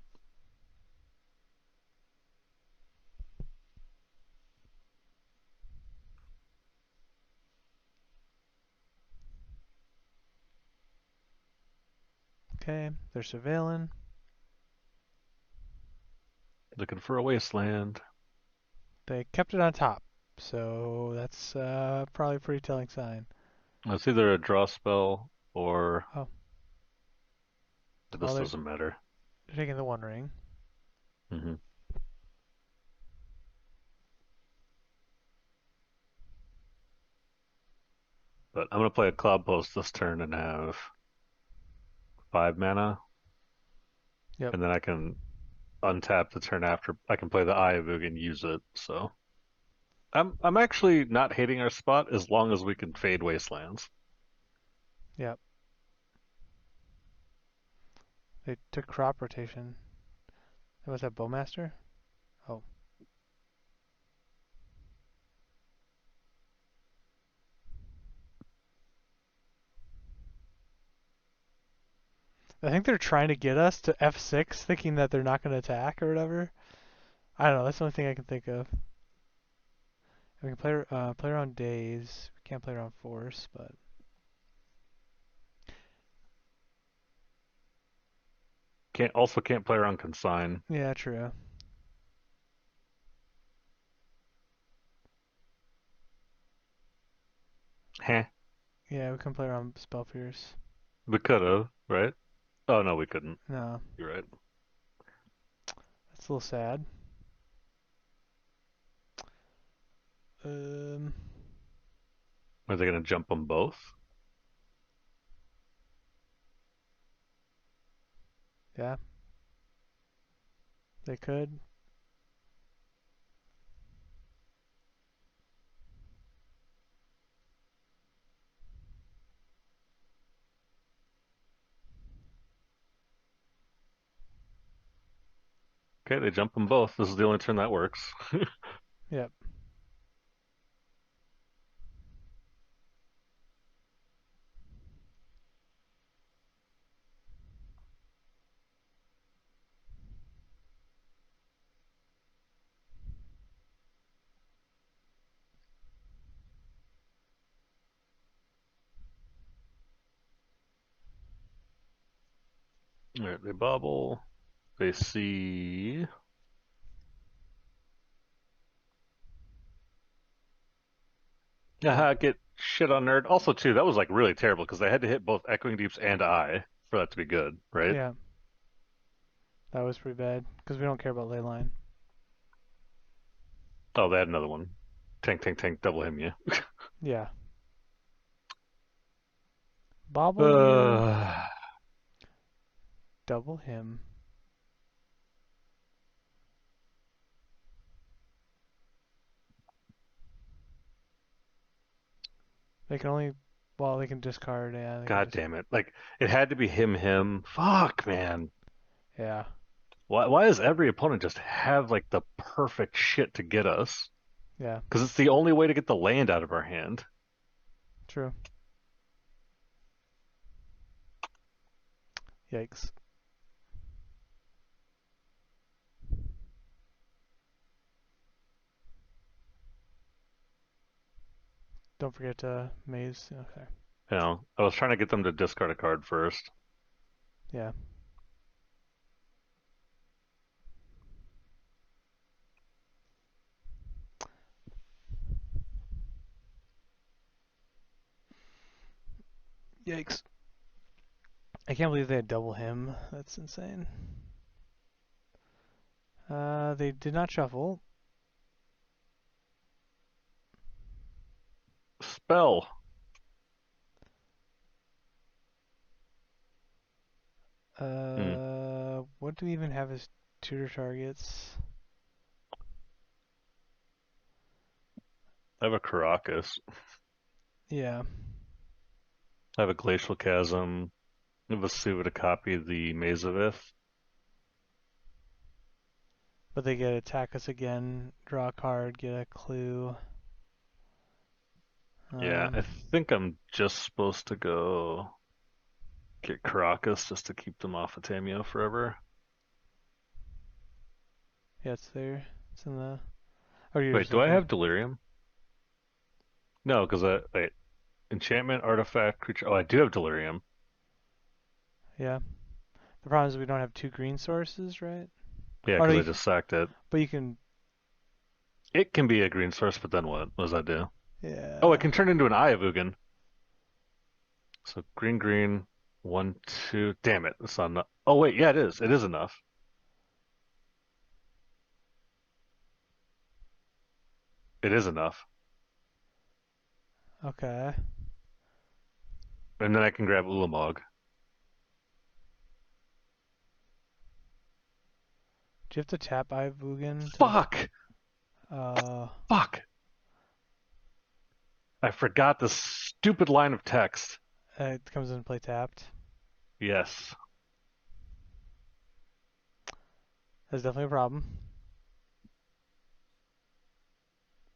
Okay, they're surveilling. Looking for a wasteland. They kept it on top, so that's probably a pretty telling sign. It's either a draw spell or Oh, well, this they're, doesn't matter. they're taking the One Ring. Hmm. But I'm gonna play a Cloud Post this turn and have 5 mana, Yep. and then I can untap the turn after. I can play the Eye of Ugin and use it. So I'm actually not hating our spot as long as we can fade wastelands. Yep. They took crop rotation. Was that Bowmaster? Oh, I think they're trying to get us to F6, thinking that they're not going to attack or whatever. I don't know. That's the only thing I can think of. We can play around days. We can't play around force, but Can't play around consign. yeah, true. Heh. Yeah, we can play around spell pierce. We could have, right? Oh no, we couldn't. No, You're right. that's a little sad. Um, Are they gonna jump them both? yeah, they could. Okay, they jump them both. This is the only turn that works. Yep. All right, they bobble. They see. Yep. Haha, get shit on nerd. Also, too, that was like really terrible because they had to hit both Echoing Deeps and Eye for that to be good, right? Yeah, that was pretty bad because we don't care about ley line. Oh, they had another one. Tank, tank, tank, double him, yeah. Yeah. Bobble you, Uh, double him. They can only, well, they can discard. Yeah, they can God just, damn it. Like, it had to be him, him. Fuck, man. yeah, Why does every opponent just have like the perfect shit to get us? yeah, Because it's the only way to get the land out of our hand. true. Yikes. Don't forget to maze. Okay. I was trying to get them to discard a card first. Yeah. Yikes. I can't believe they had double him. That's insane. They did not shuffle. Spell. Hmm. What do we even have as tutor targets? I have a Caracas. Yeah, I have a Glacial Chasm. I have a Suva to copy the Maze of Ith. but they get attack us again, draw a card, get a clue. Yeah, Um, I think I'm just supposed to go get Caracas just to keep them off of Tamio forever. yeah, it's there. It's in the. Oh, you're Wait, just do I looking. have Delirium? No, because wait, enchantment, artifact, creature. Oh, I do have Delirium. Yeah. The problem is we don't have 2 green sources, right? Yeah, Oh no, because I just sacked it. but you can. It can be a green source, but then what? What does that do? Oh, it Yeah. can turn into an Eye of Ugin. So green, green, 1, 2. Damn it, it's not enough. Oh wait, yeah, it is. It is enough. It is enough. Okay. And then I can grab Ulamog. Do you have to tap Ivugan to? Fuck! Uh, Fuck! I forgot the stupid line of text. it comes into play tapped. Yes. That's definitely a problem.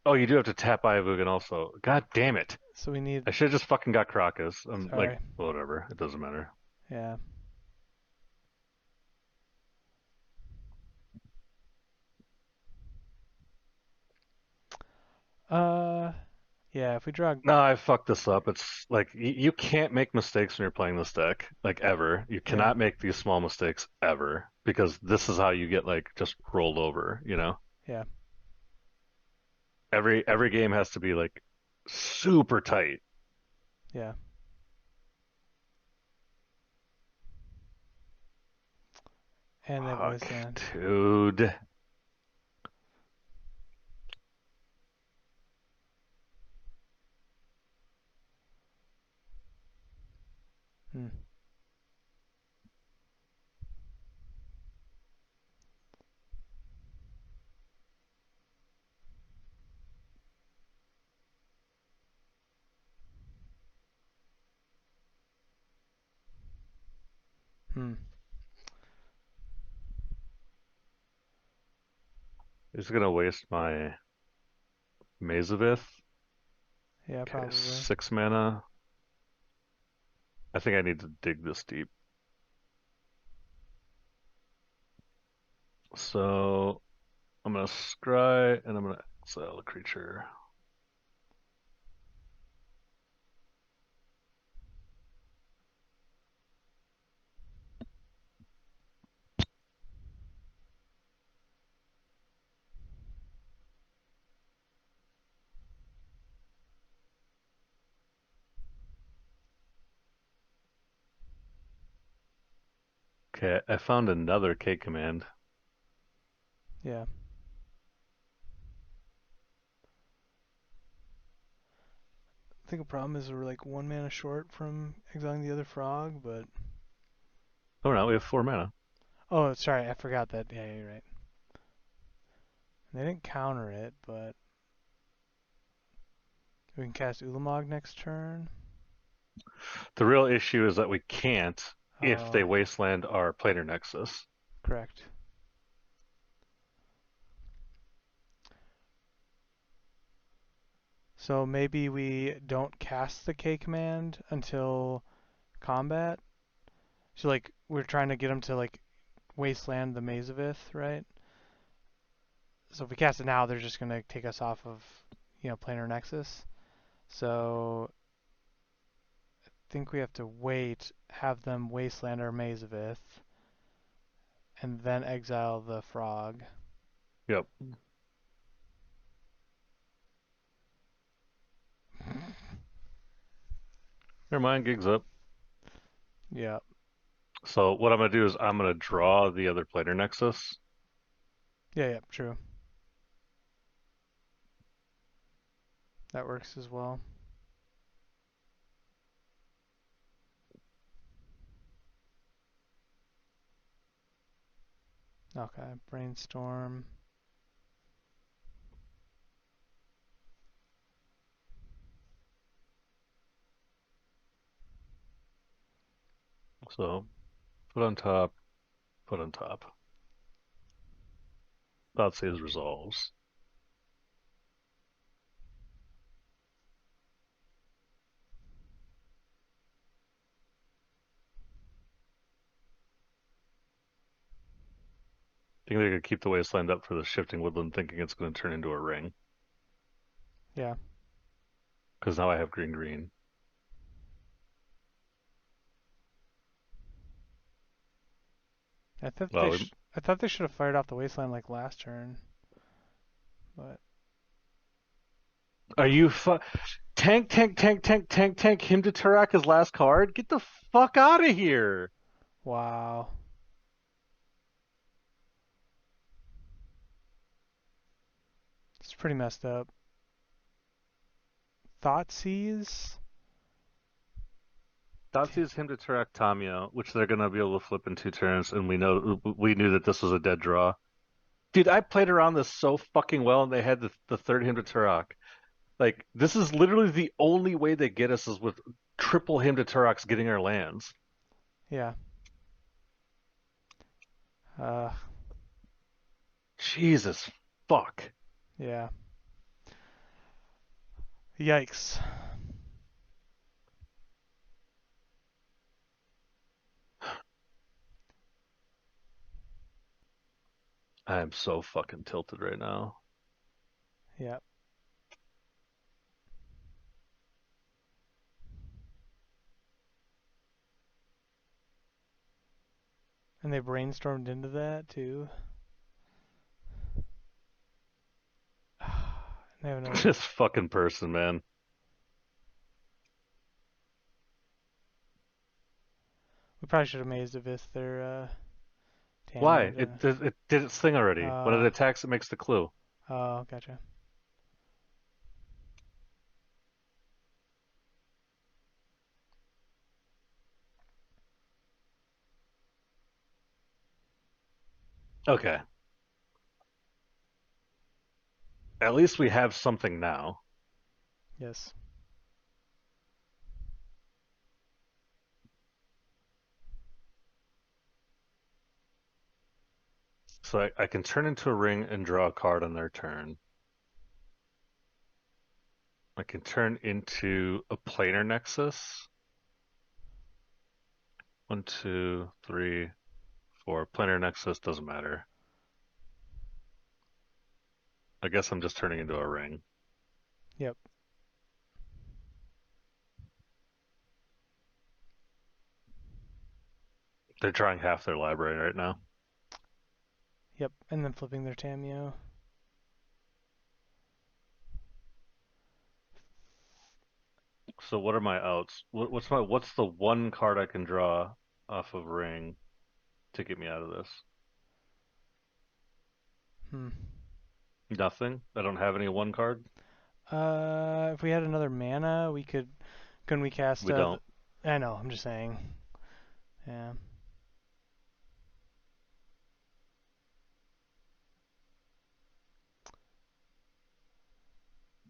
Oh, you do have to tap Ayavugan also. God damn it. So we need. I should have just fucking got Crocus. I'm like, Sorry. whatever. It doesn't matter. Yeah. Uh, yeah. If we draw. No, I fucked this up. It's like you can't make mistakes when you're playing this deck, like ever. You Yeah. cannot make these small mistakes ever because this is how you get like just rolled over, you know? Yeah. Every game has to be like super tight. Yeah. And that Fuck, wasteland. dude. Hmm. Hmm. Is gonna waste my Mazavith. Yeah. Okay, Probably. 6 mana. I think I need to dig this deep. So I'm gonna scry and I'm gonna exile a creature. Okay, I found another K command. Yeah. I think a problem is we're like 1 mana short from exiling the other frog, but. Oh no, we have 4 mana. Oh, sorry. I forgot that. Yeah, you're right. They didn't counter it, but we can cast Ulamog next turn. The real issue is that we can't if they Oh, wasteland our planar nexus. correct. So maybe we don't cast the K command until combat. So like we're trying to get them to like wasteland the Mazavith, right? So if we cast it now, they're just gonna take us off of planar nexus. So I think we have to wait, have them wasteland our Mazavith, and then exile the frog. Yep. Never mind, gigs up. Yeah, So what I'm gonna do is I'm gonna draw the other planar nexus. yeah, true. That works as well. Okay, brainstorm. So put on top, put on top. Thought saves resolves. Think they could keep the wasteland up for the shifting woodland, thinking it's going to turn into a ring. Yeah, Because now I have green green. Well, I thought they should have fired off the wasteland like last turn, but are you tank him to Turak his last card? Get the fuck out of here! wow. It's pretty messed up. Thoughtseize? Dotsy him to Turak Tamio, which they're gonna be able to flip in 2 turns, and we knew that this was a dead draw. Dude, I played around this so fucking well, and they had the third him to Turok. Like, this is literally the only way they get us is with triple him to Turoks getting our lands. Yeah. Uh, Jesus fuck. yeah. Yikes. I am so fucking tilted right now. Yeah. And they brainstormed into that too. They have another. This fucking person, man. We probably should have mazed Abyss their Why? Tamiya. It did its thing already. When it Uh, attacks, it makes the clue. oh, gotcha. Okay. At least we have something now. Yes. So I can turn into a ring and draw a card on their turn. I can turn into a planar nexus. 1, 2, 3, 4. Planar nexus doesn't matter. I guess I'm just turning into a ring. Yep. They're drawing half their library right now. Yep. And then flipping their Tamiyo. So what are my outs? What's the one card I can draw off of ring to get me out of this? Hmm. Nothing. I don't have any one card. If we had another mana, we could. Couldn't we cast? We don't. I know. I'm just saying. Yeah.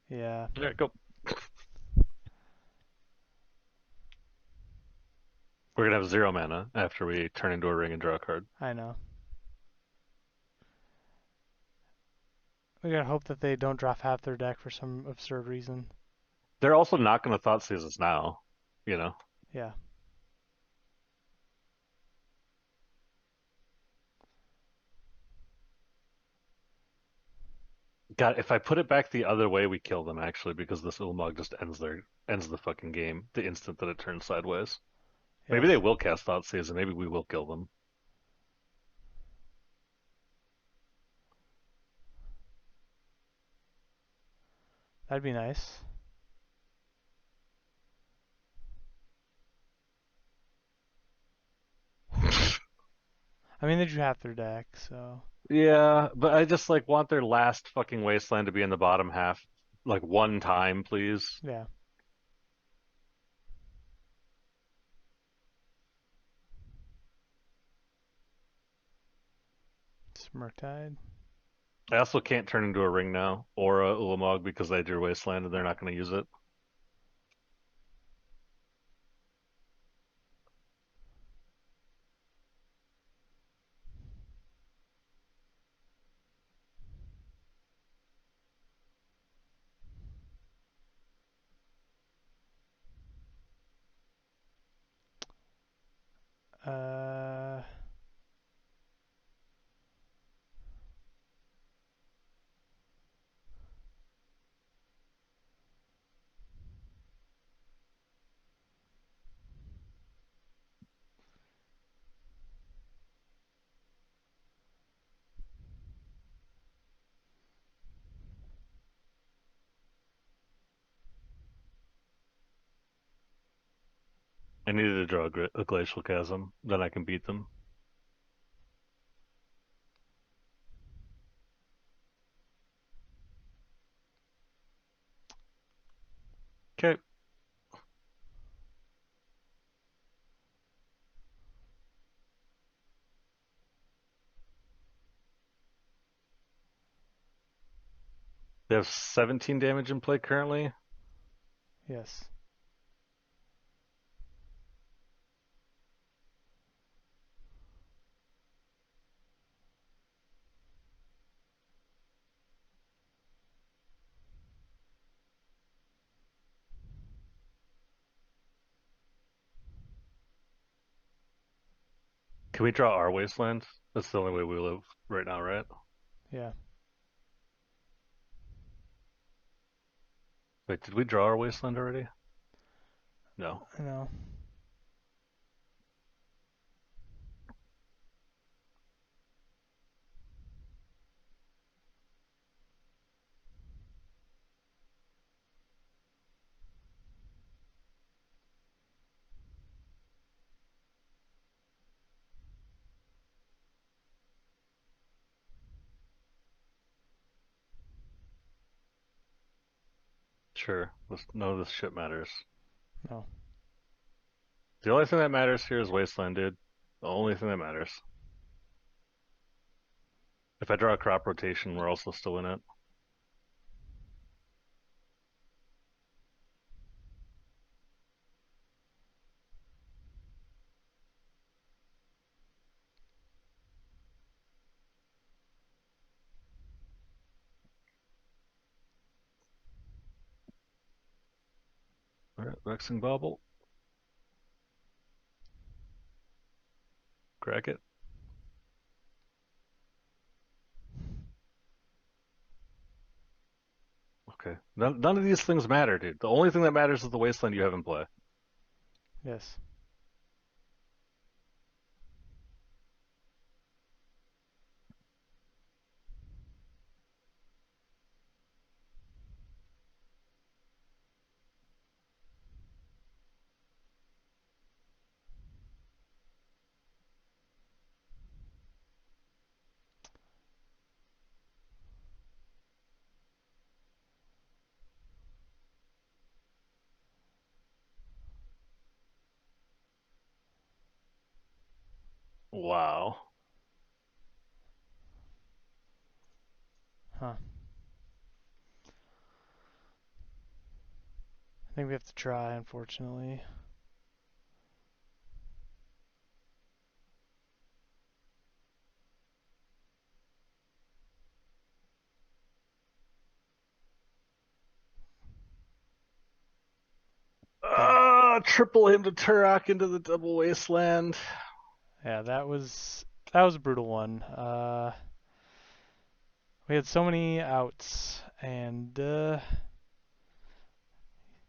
Yeah. Yeah, go. We're gonna have 0 mana after we turn into a ring and draw a card. I know. We gotta hope that they don't drop half their deck for some absurd reason. They're also not gonna Thoughtseize us now. You know. Yeah. God, if I put it back the other way, we kill them actually because this Ulamog just ends the fucking game the instant that it turns sideways. Maybe they Yes. will cast Thoughtseize and maybe we will kill them. That'd be nice. I mean, they drew half their deck, so Yeah, but I just like want their last fucking wasteland to be in the bottom half like one time, please. yeah. Murktide. I also can't turn into a ring now or a Ulamog because they drew wasteland and they're not going to use it. Uh, I needed to draw a glacial chasm, then I can beat them. Okay, they have 17 damage in play currently. Yes. Can we draw our wasteland? That's the only way we live right now, right? Yeah. Wait, did we draw our wasteland already? No. I know. Sure. None of this shit matters. No. The only thing that matters here is wasteland, dude. The only thing that matters. If I draw a crop rotation, we're also still in it. All right, Vexing Bobble. Crack it. Okay. None of these things matter, dude. The only thing that matters is the wasteland you have in play. Yes. Wow. Huh. I think we have to try, unfortunately. Dang it. Triple him to Turok into the double wasteland. Yeah, that was a brutal one. We had so many outs, and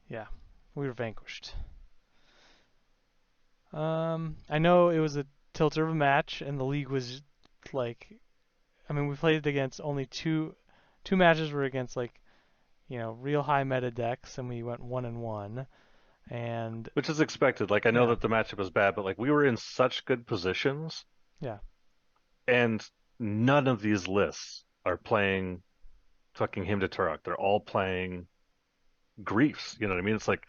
yeah, we were vanquished. I know it was a tilter of a match, and the league was like, I mean, we played against only two matches were against like, real high meta decks, and we went 1-1. And Which is expected. Like I know yeah, that the matchup was bad, but like we were in such good positions, yeah, and none of these lists are playing fucking him to Turok. They're all playing griefs. You know what I mean? It's like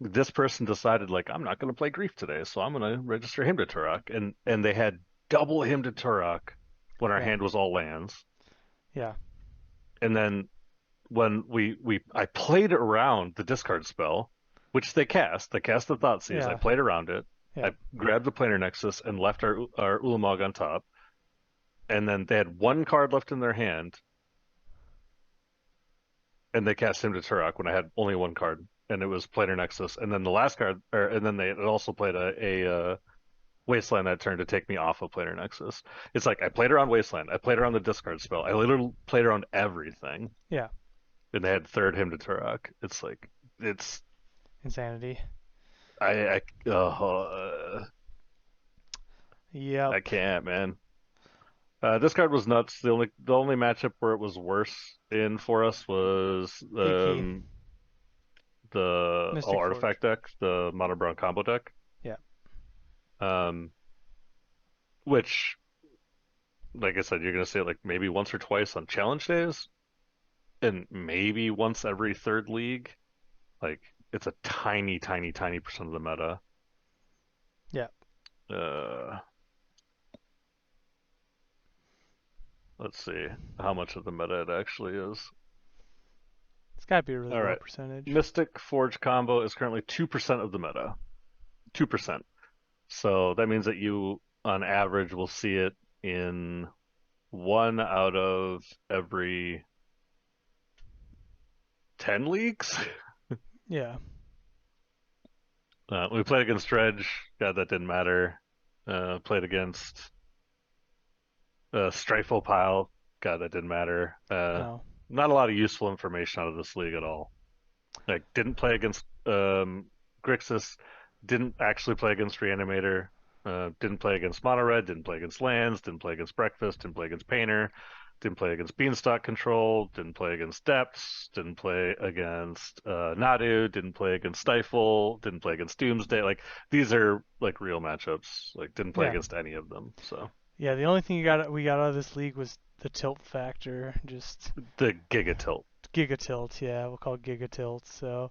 this person decided like I'm not going to play grief today, so I'm going to register him to Turok, and they had double him to Turok when our yeah, hand was all lands, yeah, and then when I played around the discard spell, which they cast the Thoughtseize. I yeah, played around it. yeah, I grabbed the Planar Nexus and left our Ulamog on top, and then they had one card left in their hand, and they cast him to Turok when I had only one card, and it was Planar Nexus. And then the last card, and then they also played a Wasteland that turn to take me off of Planar Nexus. It's like I played around Wasteland, I played around the discard spell, I literally played around everything, yeah. and they had third him to Turok. It's like it's Insanity. I Yep. I can't, man. This card was nuts. The only matchup where it was worse in for us was Iki. the all Mystic Forge. artifact deck, the Mono Brown combo deck. Um, which, like I said, you're gonna see it like maybe once or twice on challenge days, and maybe once every third league. Like it's a tiny, tiny, tiny percent of the meta. Yeah. Uh, let's see how much of the meta it actually is. It's got to be a really All low right. percentage. Mystic Forge combo is currently 2% of the meta. 2%. So that means that you, on average, will see it in one out of every 10 leagues. Yeah. We played against Dredge. God, that didn't matter. Played against Stryfo pile. God, that didn't matter. No. Not a lot of useful information out of this league at all. Like, didn't play against Grixis, didn't actually play against Reanimator, didn't play against Mono Red, didn't play against Lands, didn't play against Breakfast, didn't play against Painter, didn't play against Beanstalk Control, didn't play against Depths, didn't play against Nadu, didn't play against Stifle, didn't play against Doomsday. Like, these are like real matchups. Like, didn't play Yeah. against any of them. So Yeah. The only thing we got out of this league was the tilt factor. Just the Giga Tilt. giga tilt. Yeah, we'll call it giga tilt. So,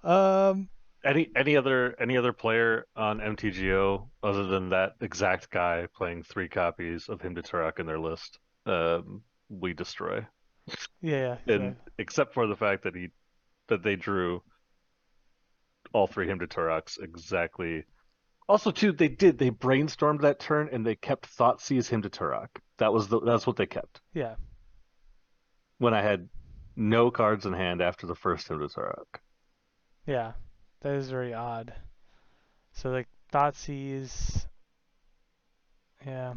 um, Any other player on MTGO other than that exact guy playing three copies of Hymn to Tarak in their list, we destroy. yeah, And exactly. except for the fact that they drew all three Hymn to Taraks exactly. Also, too, they brainstormed that turn and they kept Thoughtseize Hymn to Tarak. That's what they kept Yeah. when I had no cards in hand after the first Hymn to Tarak. Yeah. That is very odd. So like Thoughtseize. Yeah.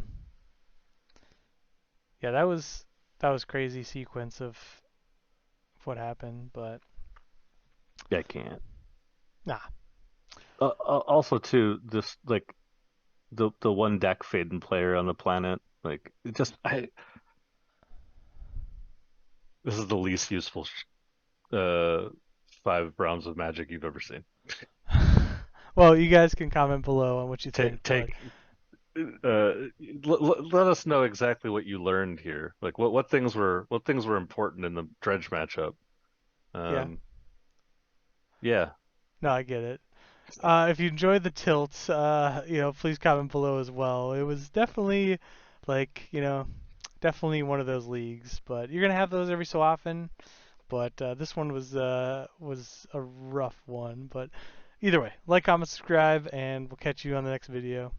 Yeah. That was crazy sequence of what happened, but I can't. nah. Also, too, this like the one deck Faden player on the planet. Like it just I this is the least useful uh five Browns of Magic you've ever seen. Well, you guys can comment below on what you think, Take but take let us know exactly what you learned here. Like what things were important in the Dredge matchup. yeah. Um yeah. No, I get it. If you enjoyed the tilts, please comment below as well. It was definitely like, definitely one of those leagues, but you're gonna have those every so often. But this one was a rough one. But either way, like, comment, subscribe, and we'll catch you on the next video.